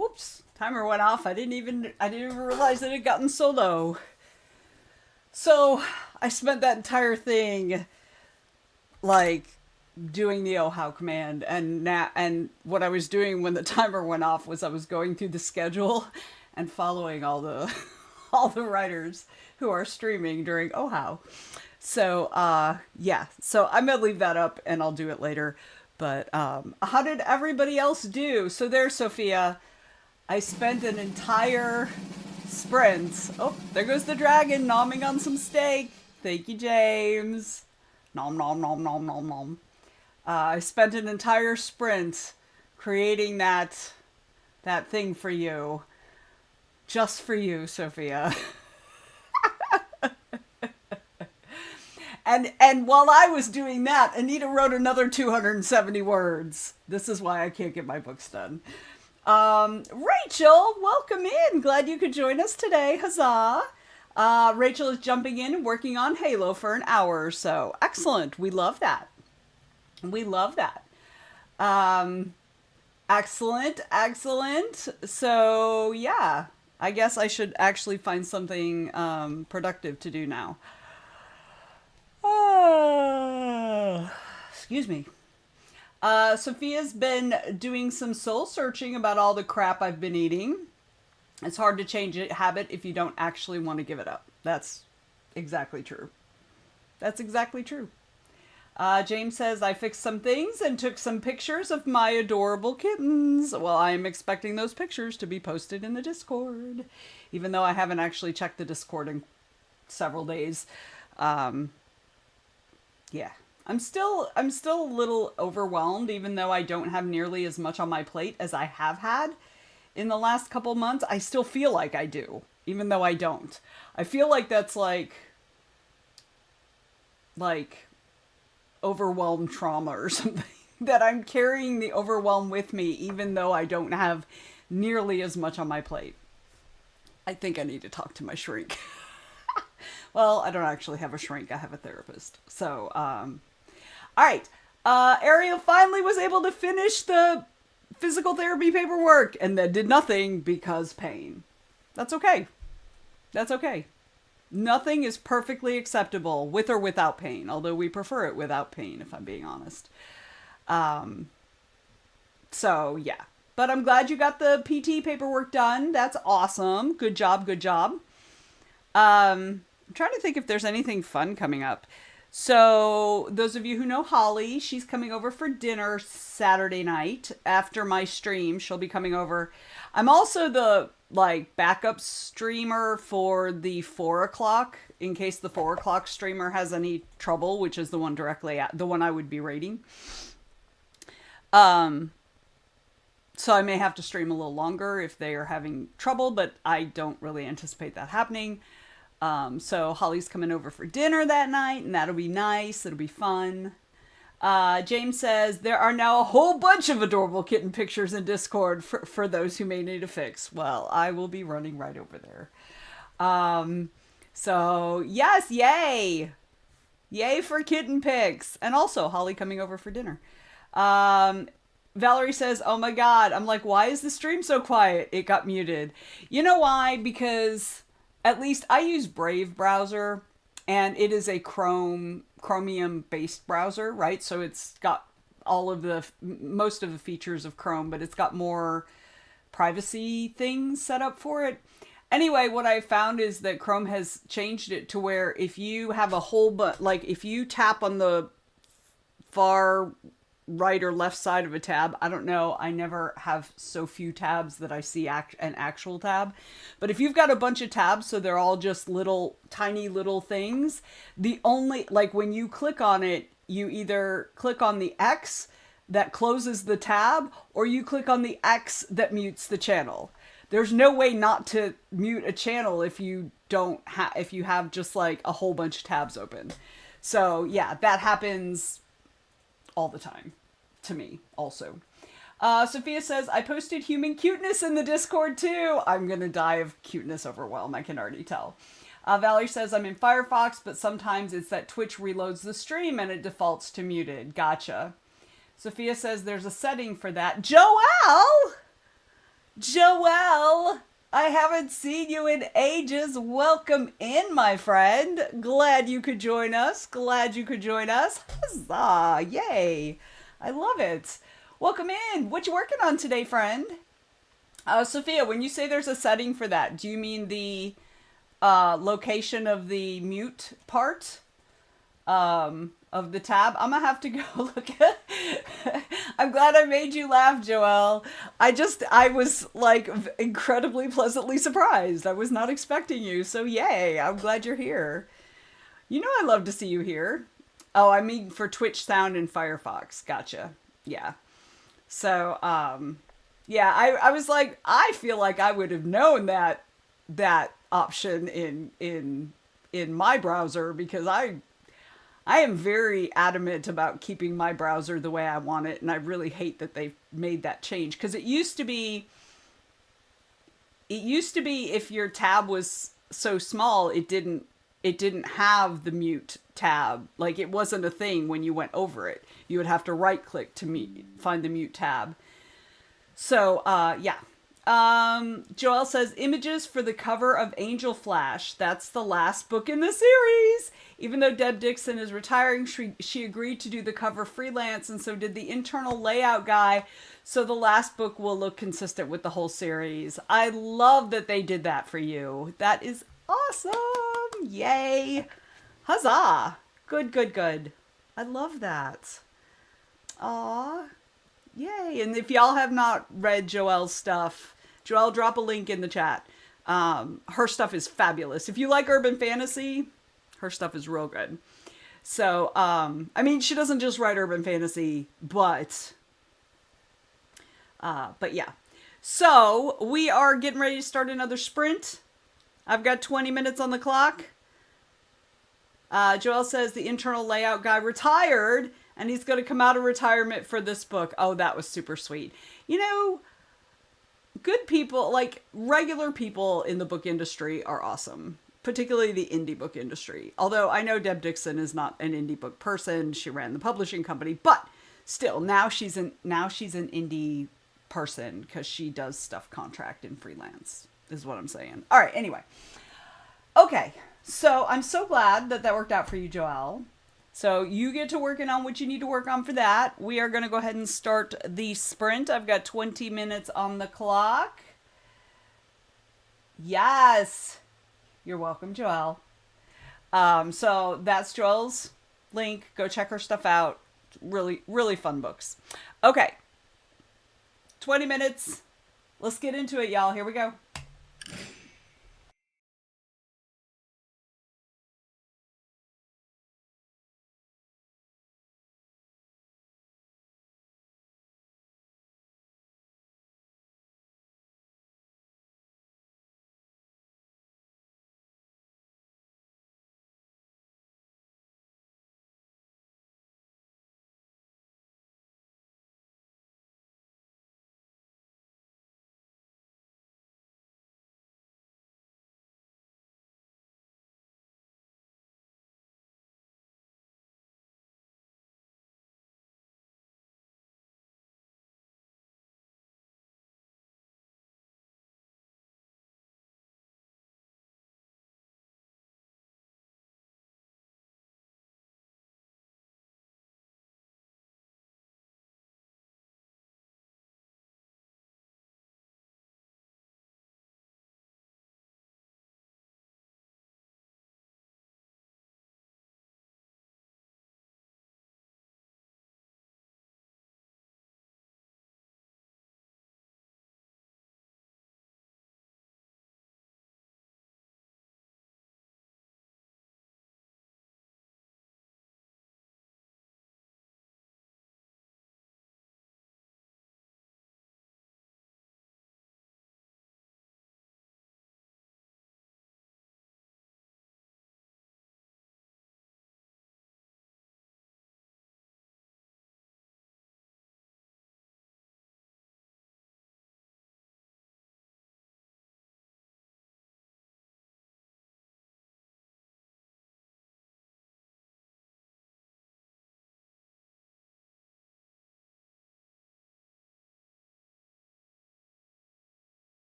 Whoops, timer went off. I didn't even realize it had gotten so low. So I spent that entire thing like doing the how command, and what I was doing when the timer went off was I was going through the schedule and following all the all the writers who are streaming during how. So yeah, so I'm gonna leave that up and I'll do it later. But how did everybody else do? So there's Sophia. I spent an entire sprint. Oh, there goes the dragon nomming on some steak. Thank you, James. Nom nom nom nom nom nom. I spent an entire sprint creating that thing for you. Just for you, Sophia. And while I was doing that, Anita wrote another 270 words. This is why I can't get my books done. Rachel, welcome in. Glad you could join us today. Huzzah. Rachel is jumping in and working on Halo for an hour or so. Excellent. We love that. We love that. Excellent. Excellent. So, yeah. I guess I should actually find something productive to do now. Excuse me. Sophia's been doing some soul searching about all the crap I've been eating. It's hard to change a habit if you don't actually want to give it up. That's exactly true. That's exactly true. James says, I fixed some things and took some pictures of my adorable kittens. Well, I am expecting those pictures to be posted in the Discord, even though I haven't actually checked the Discord in several days. Yeah. I'm still a little overwhelmed, even though I don't have nearly as much on my plate as I have had in the last couple months. I still feel like I do, even though I don't. I feel like that's like overwhelmed trauma or something. That I'm carrying the overwhelm with me, even though I don't have nearly as much on my plate. I think I need to talk to my shrink. Well, I don't actually have a shrink. I have a therapist. So, all right. Ariel finally was able to finish the physical therapy paperwork and then did nothing because pain. That's okay. That's okay. Nothing is perfectly acceptable with or without pain, although we prefer it without pain, if I'm being honest. So, yeah. But I'm glad you got the PT paperwork done. That's awesome. Good job, good job. I'm trying to think if there's anything fun coming up. So, those of you who know Holly, she's coming over for dinner Saturday night after my stream. She'll be coming over. I'm also the, backup streamer for the 4 o'clock, in case the 4 o'clock streamer has any trouble, which is the one the one I would be rating. So I may have to stream a little longer if they are having trouble, but I don't really anticipate that happening. So Holly's coming over for dinner that night, and that'll be nice. It'll be fun. James says, there are now a whole bunch of adorable kitten pictures in Discord for those who may need a fix. Well, I will be running right over there. So, yes, yay! Yay for kitten pics. And also, Holly coming over for dinner. Valerie says, oh my god. I'm like, why is the stream so quiet? It got muted. You know why? Because at least I use Brave browser, and it is a Chromium-based browser, right? So it's got most of the features of Chrome, but it's got more privacy things set up for it. Anyway, what I found is that Chrome has changed it to where if you have a whole if you tap on the far right or left side of a tab, I don't know, I never have so few tabs that I see an actual tab, but if you've got a bunch of tabs, so they're all just tiny little things, when you click on it, you either click on the X that closes the tab, or you click on the X that mutes the channel. There's no way not to mute a channel if you have just a whole bunch of tabs open. So yeah, that happens all the time to me also. Sophia says, I posted human cuteness in the Discord too. I'm gonna die of cuteness overwhelm, I can already tell. Valerie says, I'm in Firefox, but sometimes it's that Twitch reloads the stream and it defaults to muted. Gotcha. Sophia says there's a setting for that. Joelle! Joelle, I haven't seen you in ages. Welcome in, my friend. Glad you could join us. Glad you could join us. Huzzah! Yay! I love it. Welcome in. What you working on today, friend? Sophia, when you say there's a setting for that, do you mean the location of the mute part? Of the tab. I'm gonna have to go look at. I'm glad I made you laugh, Joelle. I was like incredibly pleasantly surprised. I was not expecting you, so yay! I'm glad you're here. You know I love to see you here. Oh, I mean for Twitch sound in Firefox. Gotcha. Yeah. So, yeah, I was like, I feel like I would have known that option in my browser because I am very adamant about keeping my browser the way I want it, and I really hate that they've made that change because it used to be if your tab was so small, it didn't have the mute tab. Like it wasn't a thing when you went over it. You would have to right click to find the mute tab. So, yeah. Joelle says images for the cover of Angel Flash. That's the last book in the series. Even though Deb Dixon is retiring, she agreed to do the cover freelance, and so did the internal layout guy. So the last book will look consistent with the whole series. I love that they did that for you. That is awesome. Yay. Huzzah. Good, good, good. I love that. Aw. Yay. And if y'all have not read Joelle's stuff, Joelle, drop a link in the chat. Her stuff is fabulous. If you like urban fantasy, her stuff is real good. So, I mean, she doesn't just write urban fantasy, but yeah. So, we are getting ready to start another sprint. I've got 20 minutes on the clock. Joelle says the internal layout guy retired and he's going to come out of retirement for this book. Oh, that was super sweet. You know, good people, like regular people in the book industry are awesome, particularly the indie book industry. Although I know Deb Dixon is not an indie book person. She ran the publishing company, but still now she's an indie person because she does stuff contract and freelance is what I'm saying. All right. Anyway. Okay. So I'm so glad that worked out for you, Joelle. So you get to working on what you need to work on for that. We are going to go ahead and start the sprint. I've got 20 minutes on the clock. Yes. You're welcome, Joelle. So that's Joelle's link. Go check her stuff out. Really, really fun books. Okay. 20 minutes. Let's get into it, y'all. Here we go.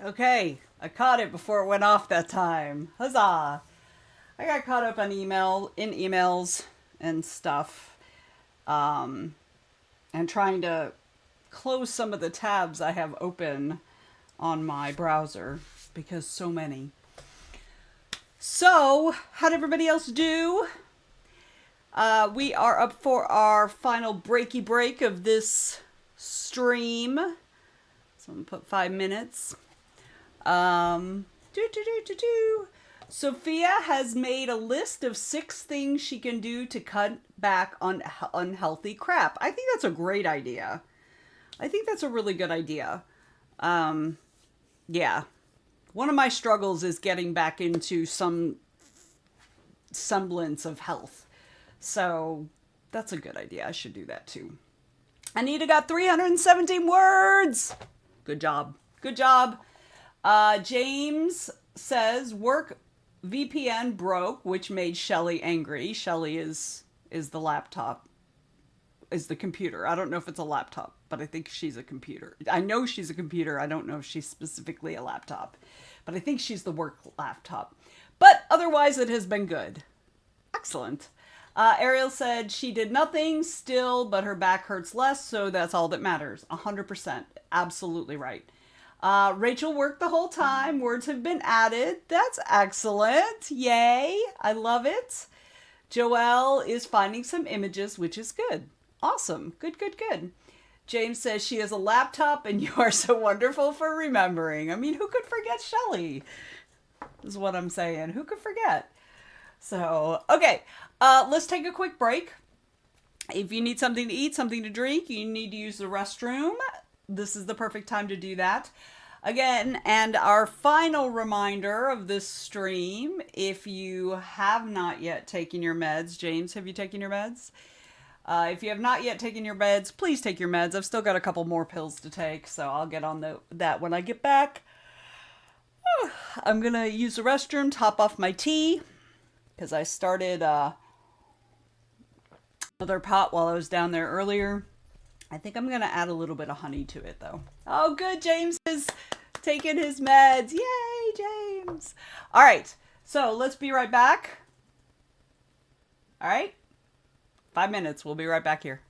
Okay, I caught it before it went off that time. Huzzah! I got caught up on emails and stuff, and trying to close some of the tabs I have open on my browser because so many. So, how'd everybody else do? We are up for our final breaky break of this stream. So I'm gonna put 5 minutes. Sophia has made a list of 6 things she can do to cut back on unhealthy crap. I think that's a great idea. I think that's a really good idea. Yeah. One of my struggles is getting back into some semblance of health. So that's a good idea. I should do that too. Anita got 317 words. Good job. Good job. James says work VPN broke, which made Shelly angry. Shelly is the laptop, is the computer. I don't know if it's a laptop, but I think she's a computer. I know she's a computer. I don't know if she's specifically a laptop, but I think she's the work laptop. But otherwise, it has been good. Excellent. Ariel said she did nothing still, but her back hurts less, so that's all that matters. 100%. Absolutely right. Rachel worked the whole time. Words have been added. That's excellent. Yay. I love it. Joelle is finding some images, which is good. Awesome. Good, good, good. James says she has a laptop and you are so wonderful for remembering. I mean, who could forget Shelly? Is what I'm saying. Who could forget? So, okay. Let's take a quick break. If you need something to eat, something to drink, you need to use the restroom, this is the perfect time to do that. Again, and our final reminder of this stream, if you have not yet taken your meds, James, have you taken your meds? If you have not yet taken your meds, please take your meds. I've still got a couple more pills to take, so I'll get on that when I get back. I'm going to use the restroom, top off my tea, because I started another pot while I was down there earlier. I think I'm going to add a little bit of honey to it, though. Oh, good. James is taking his meds. Yay, James. All right. So let's be right back. All right. 5 minutes. We'll be right back here.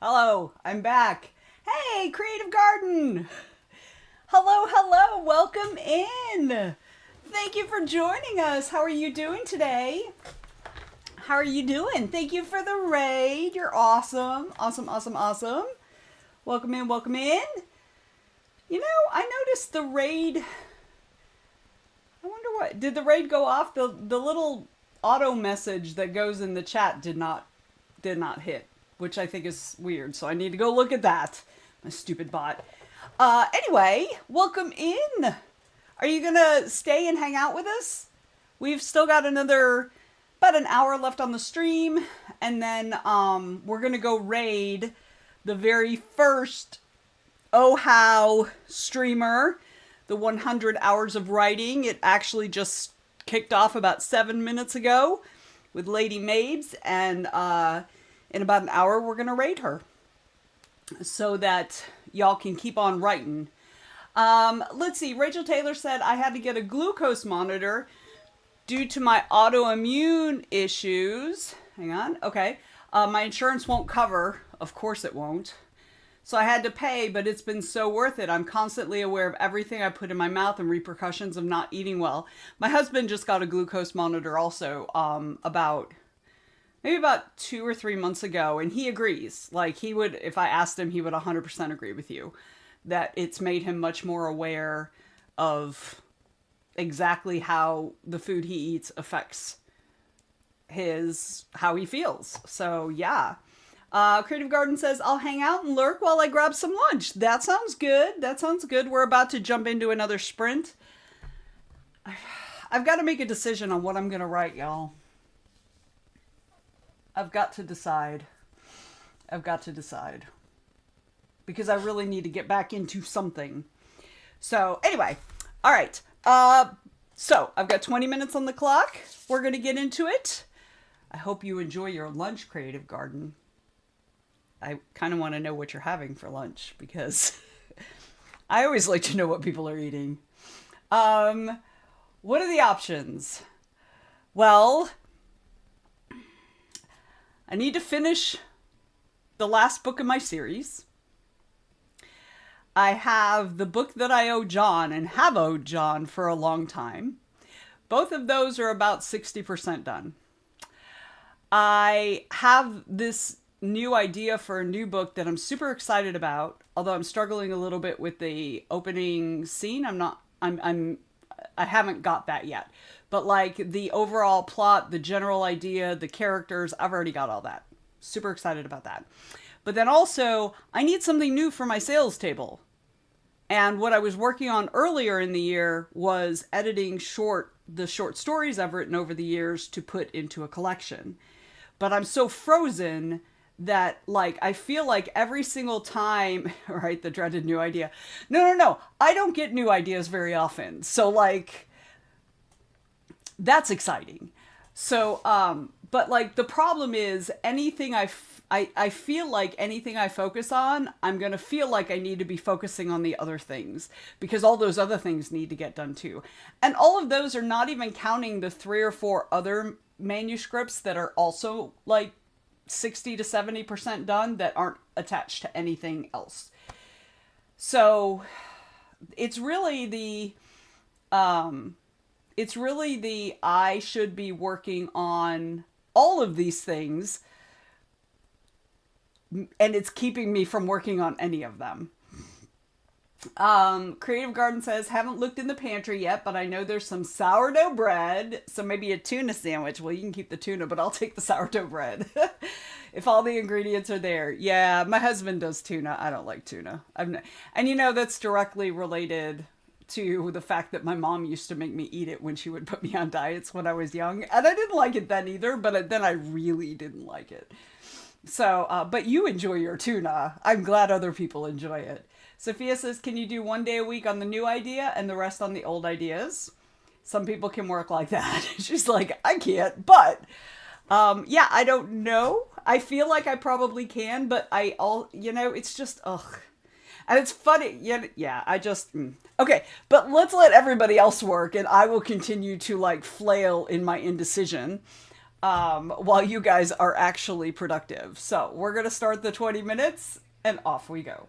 Hello, I'm back. Hey, Creative Garden. Hello, hello, welcome in. Thank you for joining us. How are you doing today? How are you doing? Thank you for the raid. You're awesome. Awesome, awesome, awesome. Welcome in, welcome in. You know, I noticed the raid. I wonder what, did the raid go off? The little auto message that goes in the chat did not hit, which I think is weird. So I need to go look at that. My stupid bot. Anyway, welcome in. Are you gonna stay and hang out with us? We've still got about an hour left on the stream, and then we're gonna go raid the very first Oh How streamer, the 100 hours of writing. It actually just kicked off about 7 minutes ago with Lady Mabes, and in about an hour we're gonna raid her so that y'all can keep on writing. Let's see, Rachel Taylor said I had to get a glucose monitor due to my autoimmune issues. Hang on, okay. My insurance won't cover. Of course it won't. So I had to pay, but it's been so worth it. I'm constantly aware of everything I put in my mouth and repercussions of not eating well. My husband just got a glucose monitor also about 2 or 3 months ago, and he agrees. Like, he would, if I asked him, he would 100% agree with you that it's made him much more aware of exactly how the food he eats affects how he feels. So yeah. Creative Garden says, I'll hang out and lurk while I grab some lunch. That sounds good. That sounds good. We're about to jump into another sprint. I've got to make a decision on what I'm going to write, y'all. I've got to decide. Because I really need to get back into something. So anyway, all right. So I've got 20 minutes on the clock. We're going to get into it. I hope you enjoy your lunch, Creative Garden. I kind of want to know what you're having for lunch because I always like to know what people are eating. What are the options? Well, I need to finish the last book in my series. I have the book that I owe John and have owed John for a long time. Both of those are about 60% done. I have this new idea for a new book that I'm super excited about, although I'm struggling a little bit with the opening scene. I haven't got that yet. But like the overall plot, the general idea, the characters, I've already got all that. Super excited about that. But then also, I need something new for my sales table. And what I was working on earlier in the year was editing the short stories I've written over the years to put into a collection. But I'm so frozen that, like, I feel like every single time, right, the dreaded new idea. No. I don't get new ideas very often. So, like, that's exciting. So, but, like, the problem is anything I feel like anything I focus on, I'm going to feel like I need to be focusing on the other things because all those other things need to get done too. And all of those are not even counting the 3 or 4 other manuscripts that are also like 60 to 70% done that aren't attached to anything else. So it's really the I should be working on all of these things, and it's keeping me from working on any of them. Creative Garden says, haven't looked in the pantry yet, but I know there's some sourdough bread, so maybe a tuna sandwich. Well, you can keep the tuna, but I'll take the sourdough bread. If all the ingredients are there. Yeah, my husband does tuna. I don't like tuna. And you know, that's directly related to the fact that my mom used to make me eat it when she would put me on diets when I was young. And I didn't like it then either, but then I really didn't like it. So, but you enjoy your tuna. I'm glad other people enjoy it. Sophia says, can you do 1 day a week on the new idea and the rest on the old ideas? Some people can work like that. She's like, I can't, but yeah, I don't know. I feel like I probably can, but it's just, ugh. And it's funny. Okay, but let's let everybody else work and I will continue to like flail in my indecision. while you guys are actually productive. So we're going to start the 20 minutes and off we go.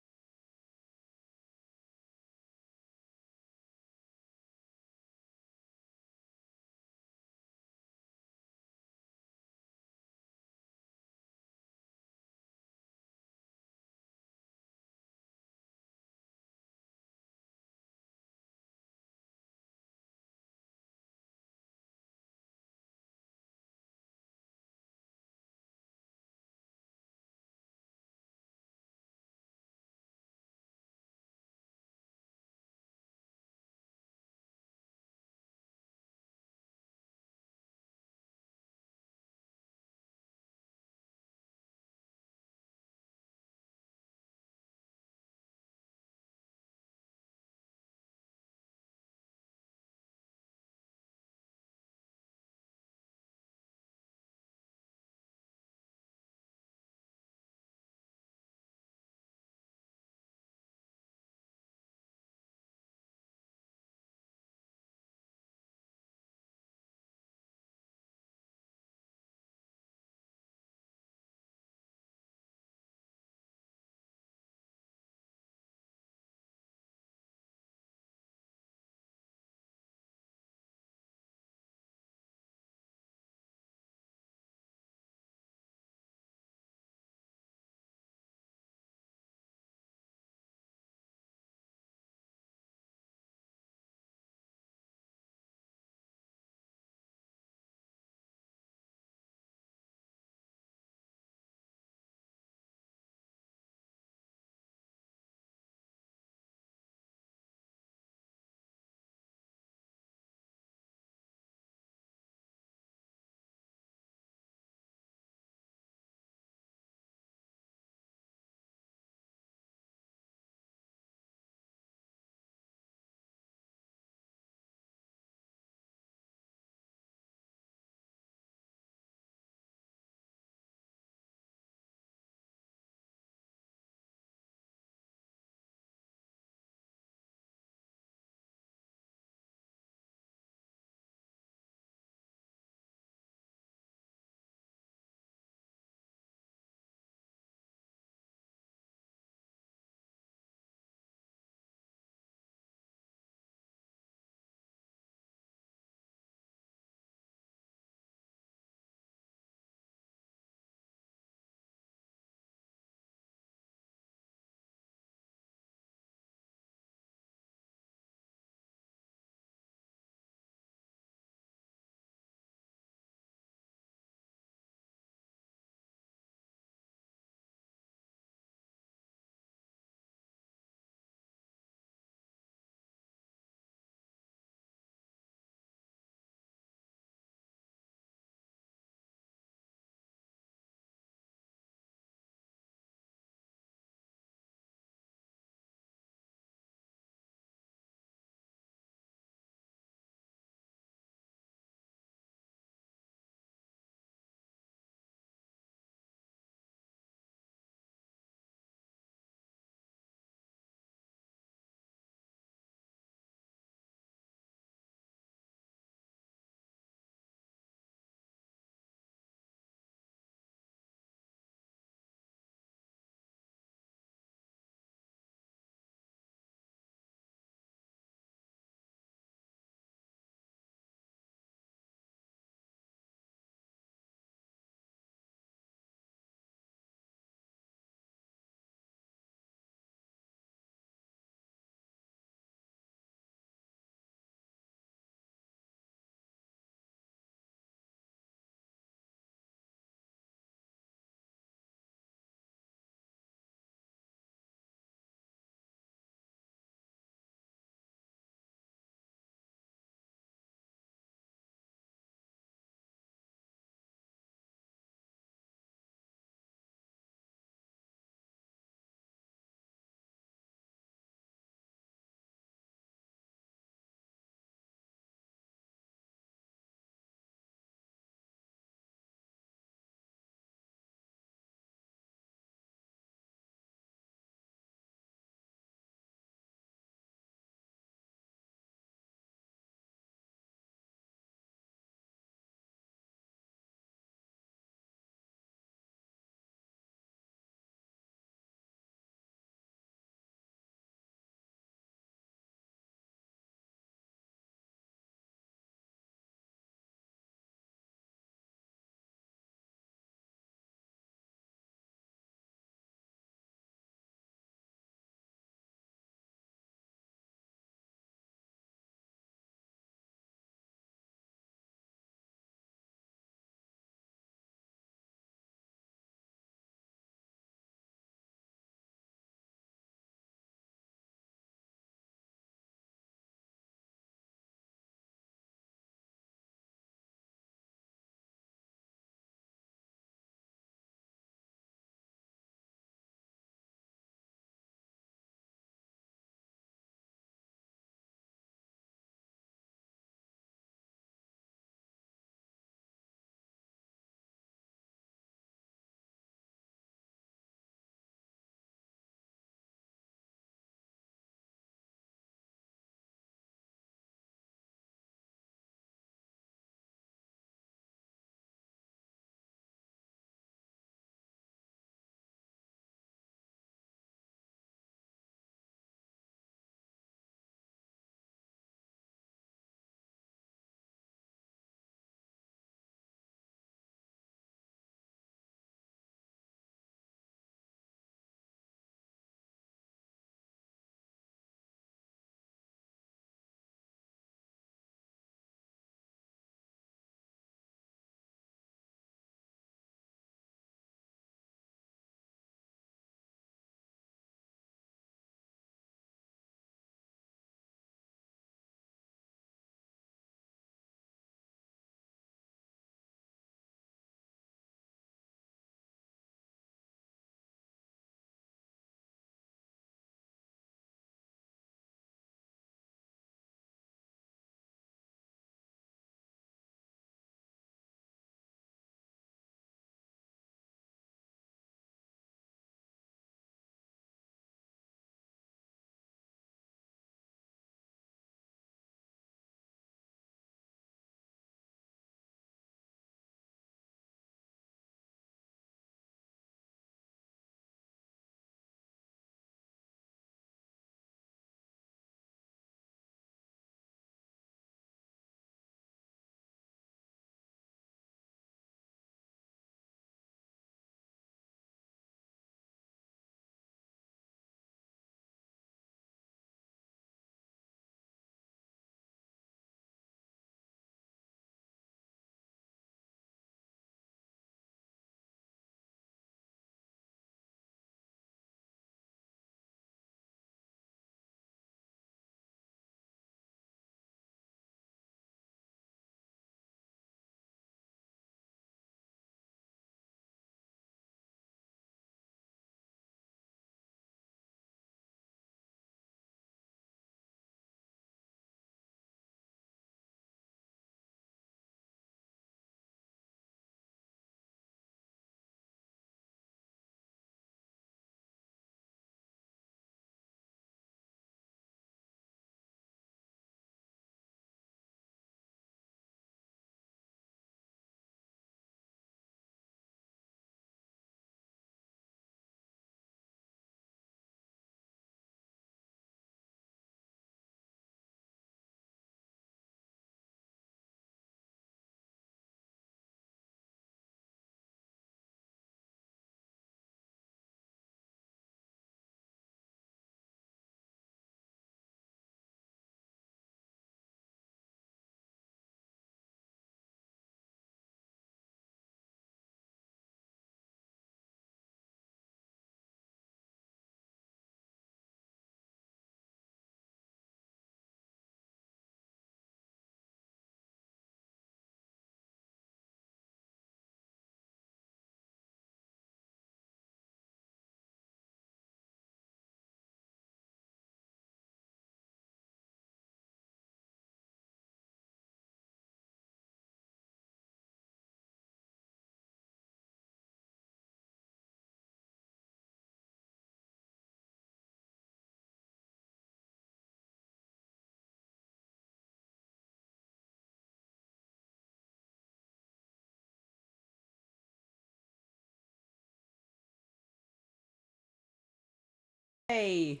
Hey.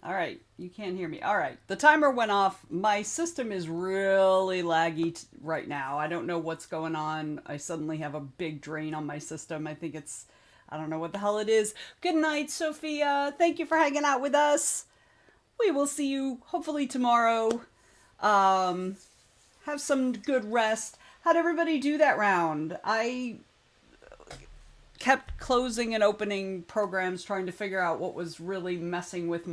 All right, you can't hear me. All right, the timer went off. My system is really laggy right now. I don't know what's going on. I suddenly have a big drain on my system. I think I don't know what the hell it is. Good night, Sophia. Thank you for hanging out with us. We will see you hopefully tomorrow. Um, have some good rest. How'd everybody do that round? I kept closing and opening programs trying to figure out what was really messing with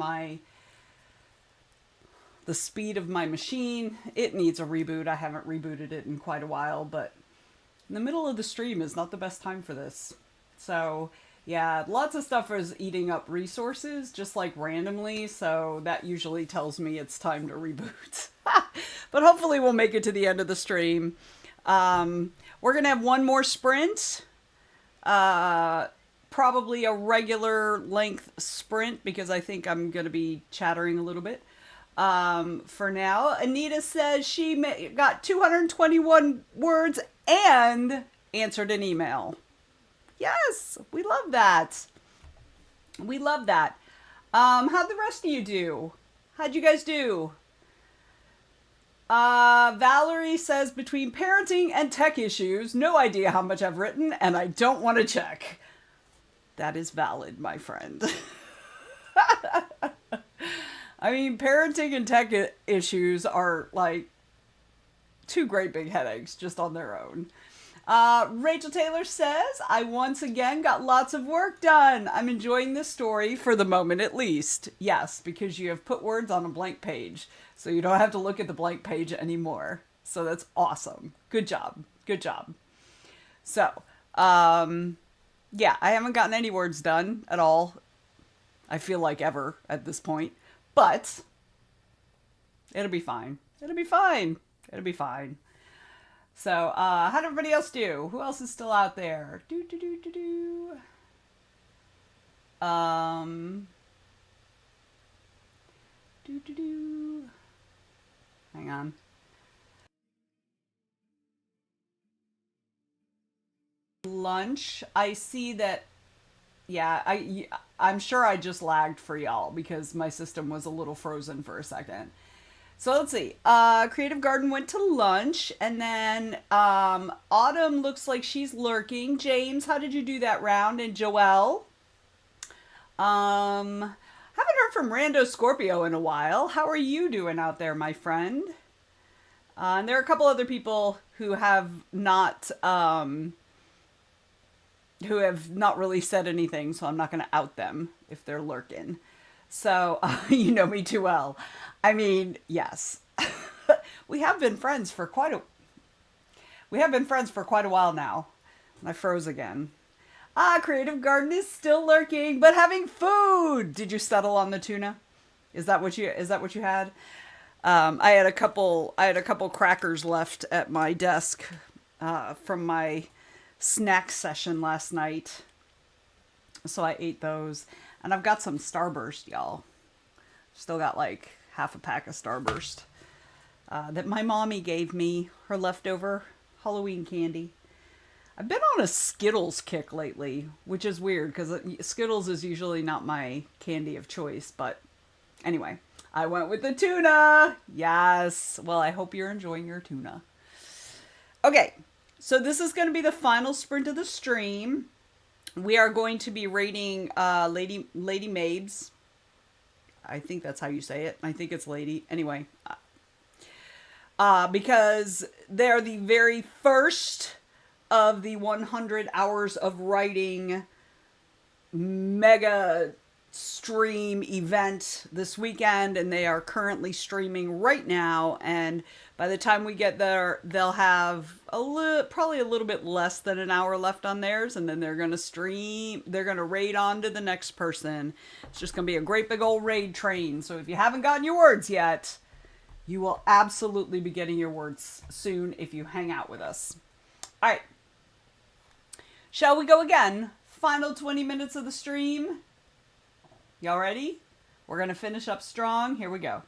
the speed of my machine. It needs a reboot. I haven't rebooted it in quite a while, but in the middle of the stream is not the best time for this. So, yeah, lots of stuff is eating up resources just like randomly, so that usually tells me it's time to reboot. But hopefully we'll make it to the end of the stream. We're going to have one more sprint. Probably a regular length sprint because I think I'm going to be chattering a little bit. For now, Anita says she got 221 words and answered an email. Yes, we love that. We love that. How'd the rest of you do? How'd you guys do? Valerie says, between parenting and tech issues, no idea how much I've written, and I don't want to check. That is valid, my friend. I mean, parenting and tech issues are like two great big headaches just on their own. Rachel Taylor says, I once again got lots of work done. I'm enjoying this story for the moment at least. Yes, because you have put words on a blank page, so you don't have to look at the blank page anymore. So that's awesome. Good job. Good job. So, yeah, I haven't gotten any words done at all. I feel like ever at this point. But it'll be fine. It'll be fine. It'll be fine. So, how'd everybody else do? Who else is still out there? Hang on. Lunch. I see that. Yeah, I'm sure I just lagged for y'all because my system was a little frozen for a second. So let's see. Creative Garden went to lunch, and then Autumn looks like she's lurking. James, how did you do that round? And Joelle? Haven't heard from Rando Scorpio in a while. How are you doing out there, my friend? And there are a couple other people who have not really said anything, so I'm not going to out them if they're lurking. So, you know me too well. I mean, yes. we have been friends for quite a while now. I froze again. Creative Garden is still lurking, but having food. Did you settle on the tuna? Is that what you had? I had a couple crackers left at my desk from my snack session last night. So I ate those. And I've got some Starburst, y'all. Still got like half a pack of Starburst that my mommy gave me, her leftover Halloween candy. I've been on a Skittles kick lately, which is weird because Skittles is usually not my candy of choice. But anyway, I went with the tuna. Yes. Well, I hope you're enjoying your tuna. Okay. So this is going to be the final sprint of the stream. We are going to be rating Lady Mabes. I think that's how you say it. I think it's Lady. Anyway. Because they're the very first of the 100 hours of writing mega stream event this weekend, and they are currently streaming right now, and by the time we get there they'll have probably a little bit less than an hour left on theirs, and then they're going to raid on to the next person. It's just going to be a great big old raid train. So if you haven't gotten your words yet, you will absolutely be getting your words soon if you hang out with us. All right, shall we go again? Final 20 minutes of the stream. Y'all ready? We're going to finish up strong. Here we go.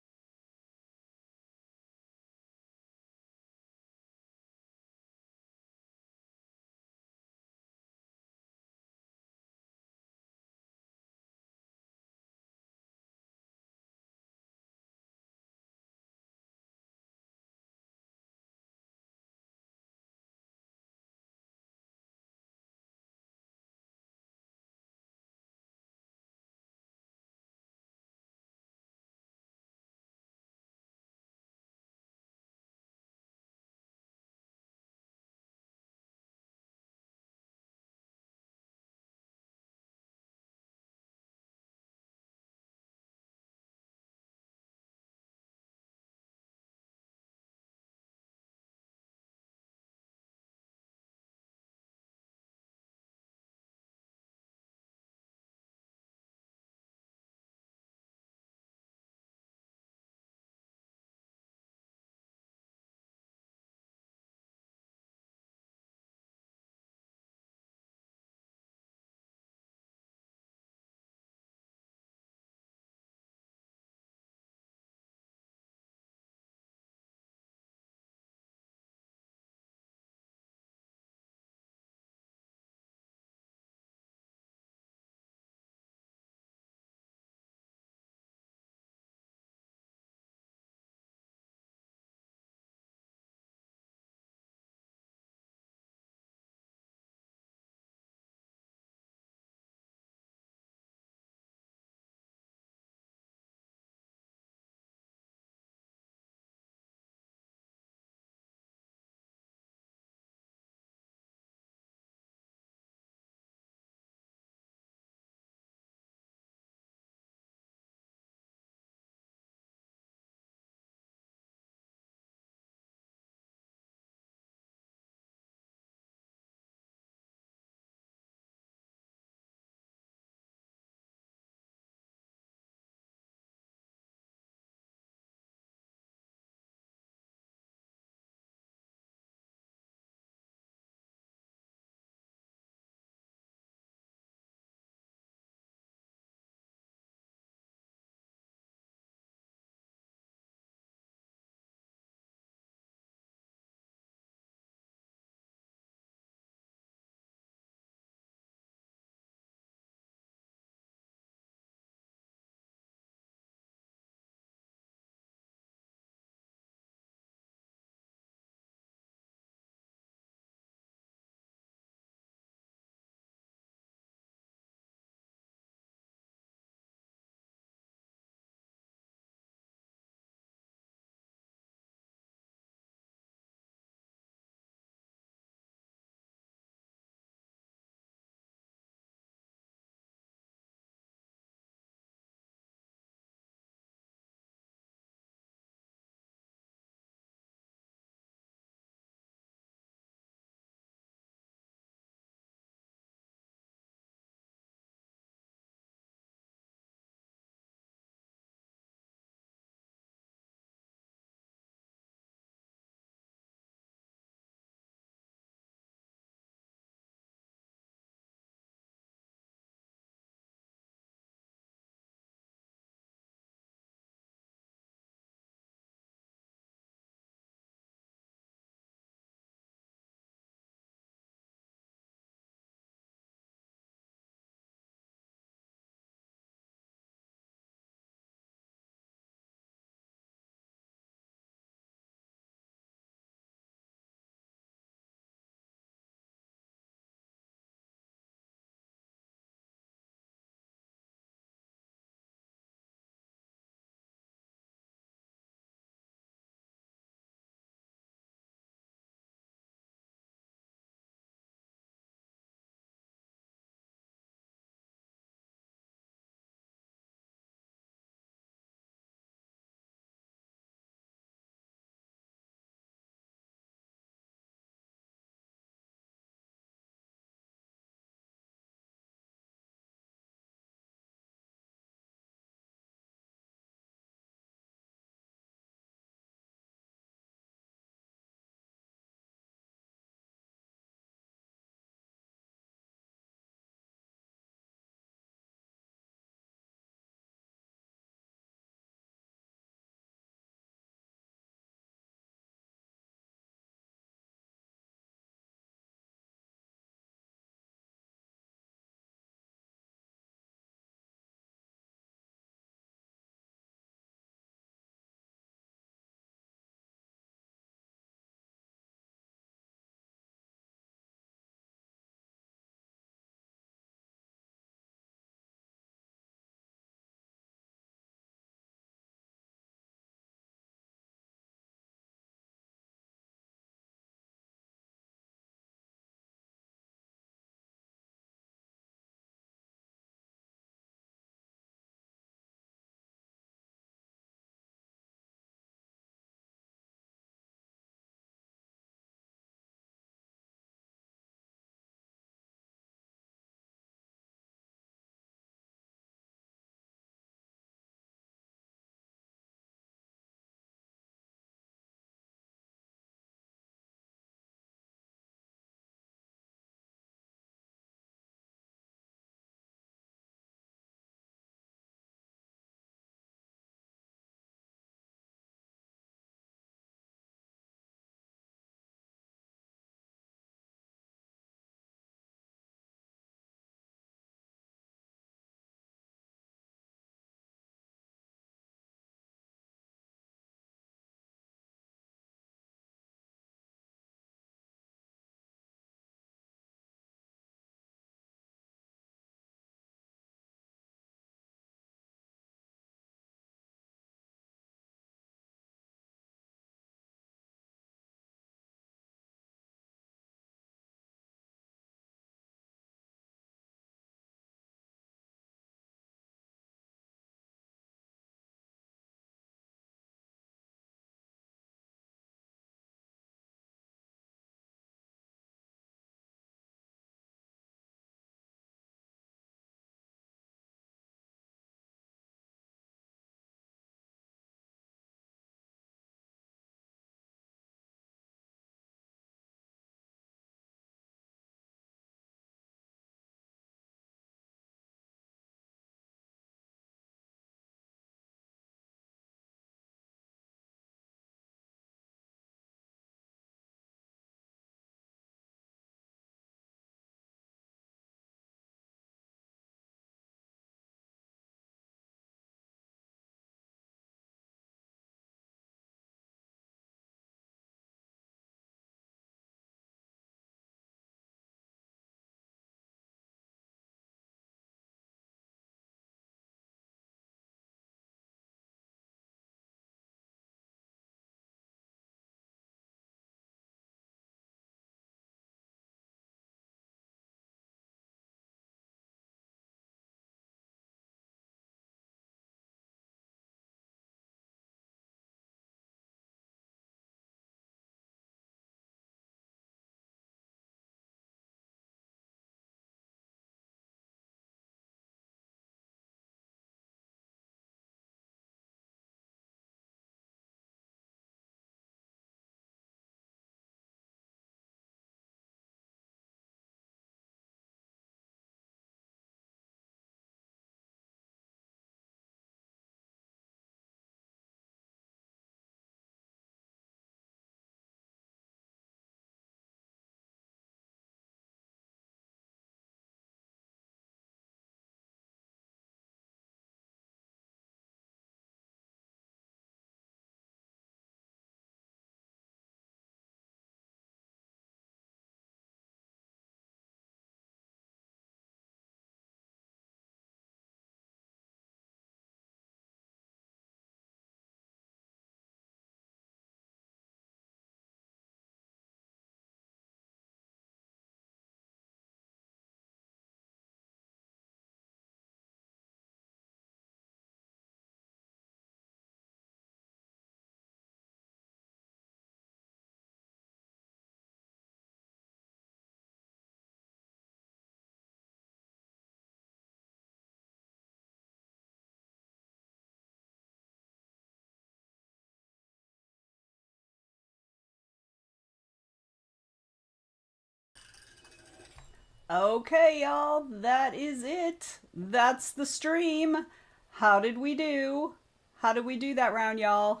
Okay, y'all, that is it. That's the stream. How did we do? How did we do that round, y'all?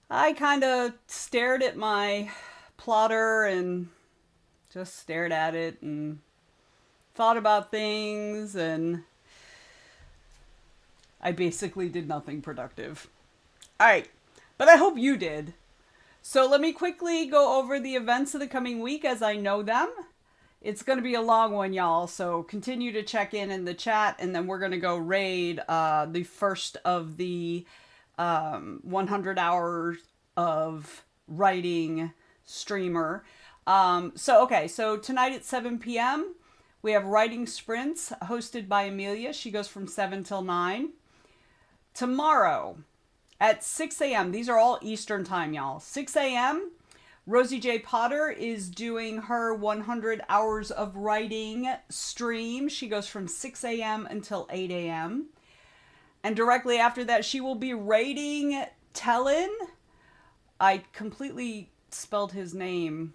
I kind of stared at my plotter and just stared at it and thought about things, and I basically did nothing productive. All right, but I hope you did. So let me quickly go over the events of the coming week as I know them. It's going to be a long one, y'all, so continue to check in the chat, and then we're going to go raid the first of the 100 hours of writing streamer. So tonight at 7 p.m., we have writing sprints hosted by Amelia. She goes from 7 till 9. Tomorrow at 6 a.m., these are all Eastern time, y'all. 6 a.m., Rosie J. Potter is doing her 100 hours of writing stream. She goes from 6 a.m. until 8 a.m. And directly after that, she will be raiding Tellin. I completely spelled his name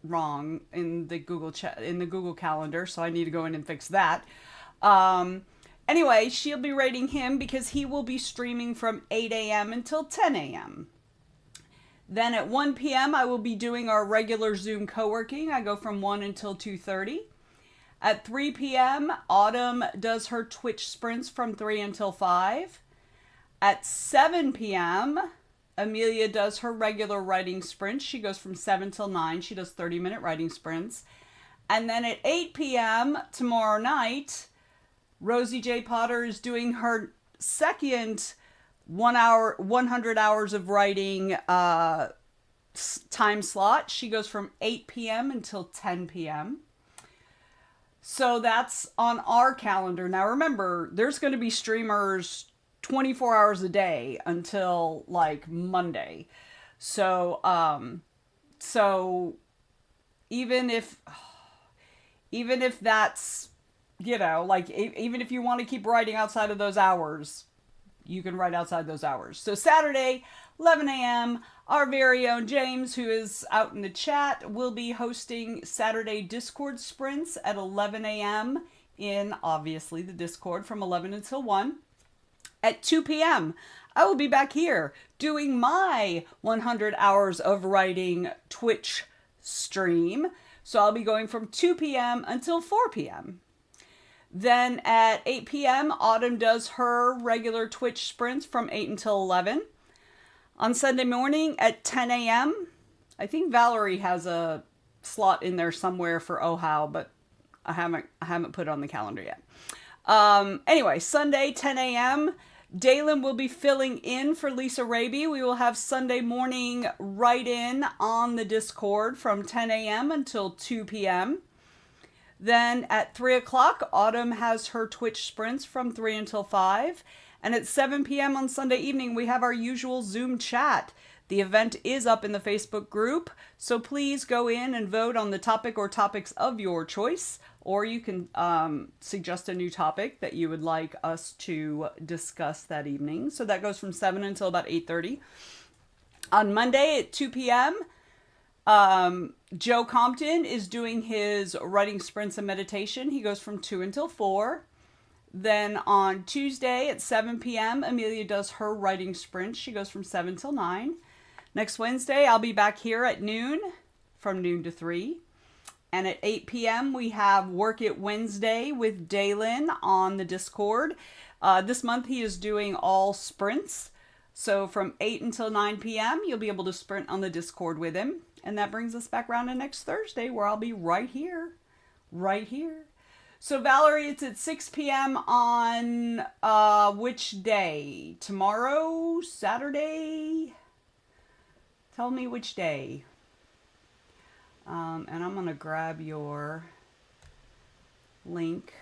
wrong in the Google chat, in the Google Calendar, so I need to go in and fix that. Anyway, she'll be rating him because he will be streaming from 8 a.m. until 10 a.m. Then at 1 p.m., I will be doing our regular Zoom co-working. I go from 1 until 2:30. At 3 p.m., Autumn does her Twitch sprints from 3 until 5. At 7 p.m., Amelia does her regular writing sprints. She goes from 7 till 9. She does 30-minute writing sprints. And then at 8 p.m. tomorrow night, Rosie J. Potter is doing her second 100 hours of writing time slot. She goes from 8 p.m. until 10 p.m. So that's on our calendar. Now remember, there's going to be streamers 24 hours a day until like Monday. So even if that's, like even if you want to keep writing outside of those hours, you can write outside those hours. So Saturday, 11 a.m., our very own James, who is out in the chat, will be hosting Saturday Discord sprints at 11 a.m. in, obviously, the Discord from 11 until 1. At 2 p.m., I will be back here doing my 100 hours of writing Twitch stream. So I'll be going from 2 p.m. until 4 p.m. Then at 8 p.m., Autumn does her regular Twitch sprints from 8 until 11. On Sunday morning at 10 a.m., I think Valerie has a slot in there somewhere for OHOW, but I haven't put it on the calendar yet. Anyway, Sunday, 10 a.m., Dalen will be filling in for Lisa Raby. We will have Sunday morning write-in on the Discord from 10 a.m. until 2 p.m. Then at 3 o'clock, Autumn has her Twitch sprints from 3 until 5. And at 7 p.m. on Sunday evening, we have our usual Zoom chat. The event is up in the Facebook group, so please go in and vote on the topic or topics of your choice, or you can suggest a new topic that you would like us to discuss that evening. So that goes from 7 until about 8:30. On Monday at 2 p.m., Joe Compton is doing his writing sprints and meditation. He goes from 2 until 4. Then on Tuesday at 7 p.m., Amelia does her writing sprint. She goes from 7 till 9. Next Wednesday, I'll be back here at noon, from noon to 3. And at 8 p.m., we have Work It Wednesday with Dalen on the Discord. This month, he is doing all sprints. So from 8 until 9 p.m., you'll be able to sprint on the Discord with him. And that brings us back around to next Thursday, where I'll be right here. So Valerie, it's at 6 p.m. on which day? Tomorrow? Saturday? Tell me which day. And I'm going to grab your link.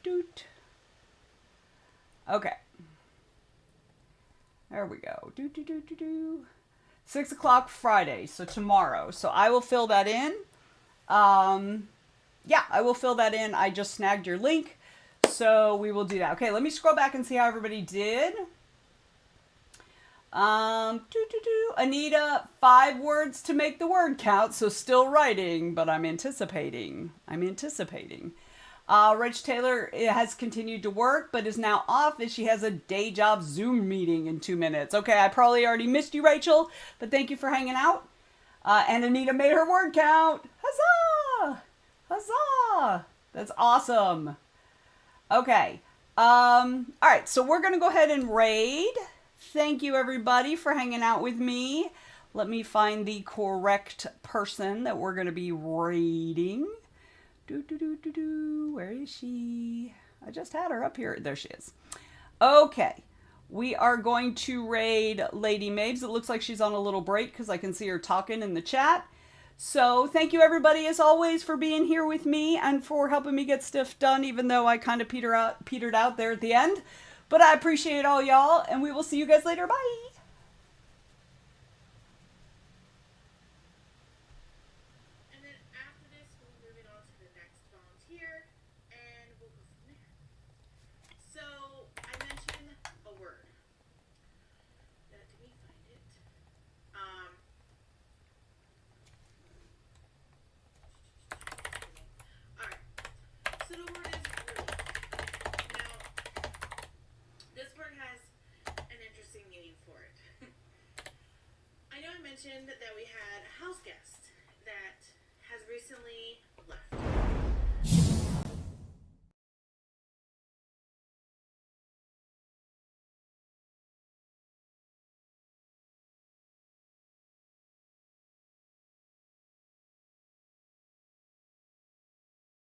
Doot. Okay. There we go. 6 o'clock Friday, so tomorrow. So I will fill that in. Yeah, I will fill that in. I just snagged your link, so we will do that. Okay, let me scroll back and see how everybody did. Anita, 5 words to make the word count, so still writing, but I'm anticipating. Rich Taylor has continued to work, but is now off as she has a day job Zoom meeting in 2 minutes. Okay, I probably already missed you, Rachel, but thank you for hanging out. And Anita made her word count. Huzzah! Huzzah! That's awesome. Okay. All right, so we're going to go ahead and raid. Thank you, everybody, for hanging out with me. Let me find the correct person that we're going to be raiding. Where is she? I just had her up here. There she is. Okay. We are going to raid Lady Mabes. It looks like she's on a little break because I can see her talking in the chat. So thank you, everybody, as always, for being here with me and for helping me get stuff done, even though I kind of petered out there at the end. But I appreciate all y'all, and we will see you guys later. Bye! And then after this, we'll be moving on to the next volunteer, and we'll go from there. So, I mentioned a word. Let me find it. Alright. So the word is really. Now, this word has an interesting meaning for it. I know I mentioned that we had a house guest that has recently left.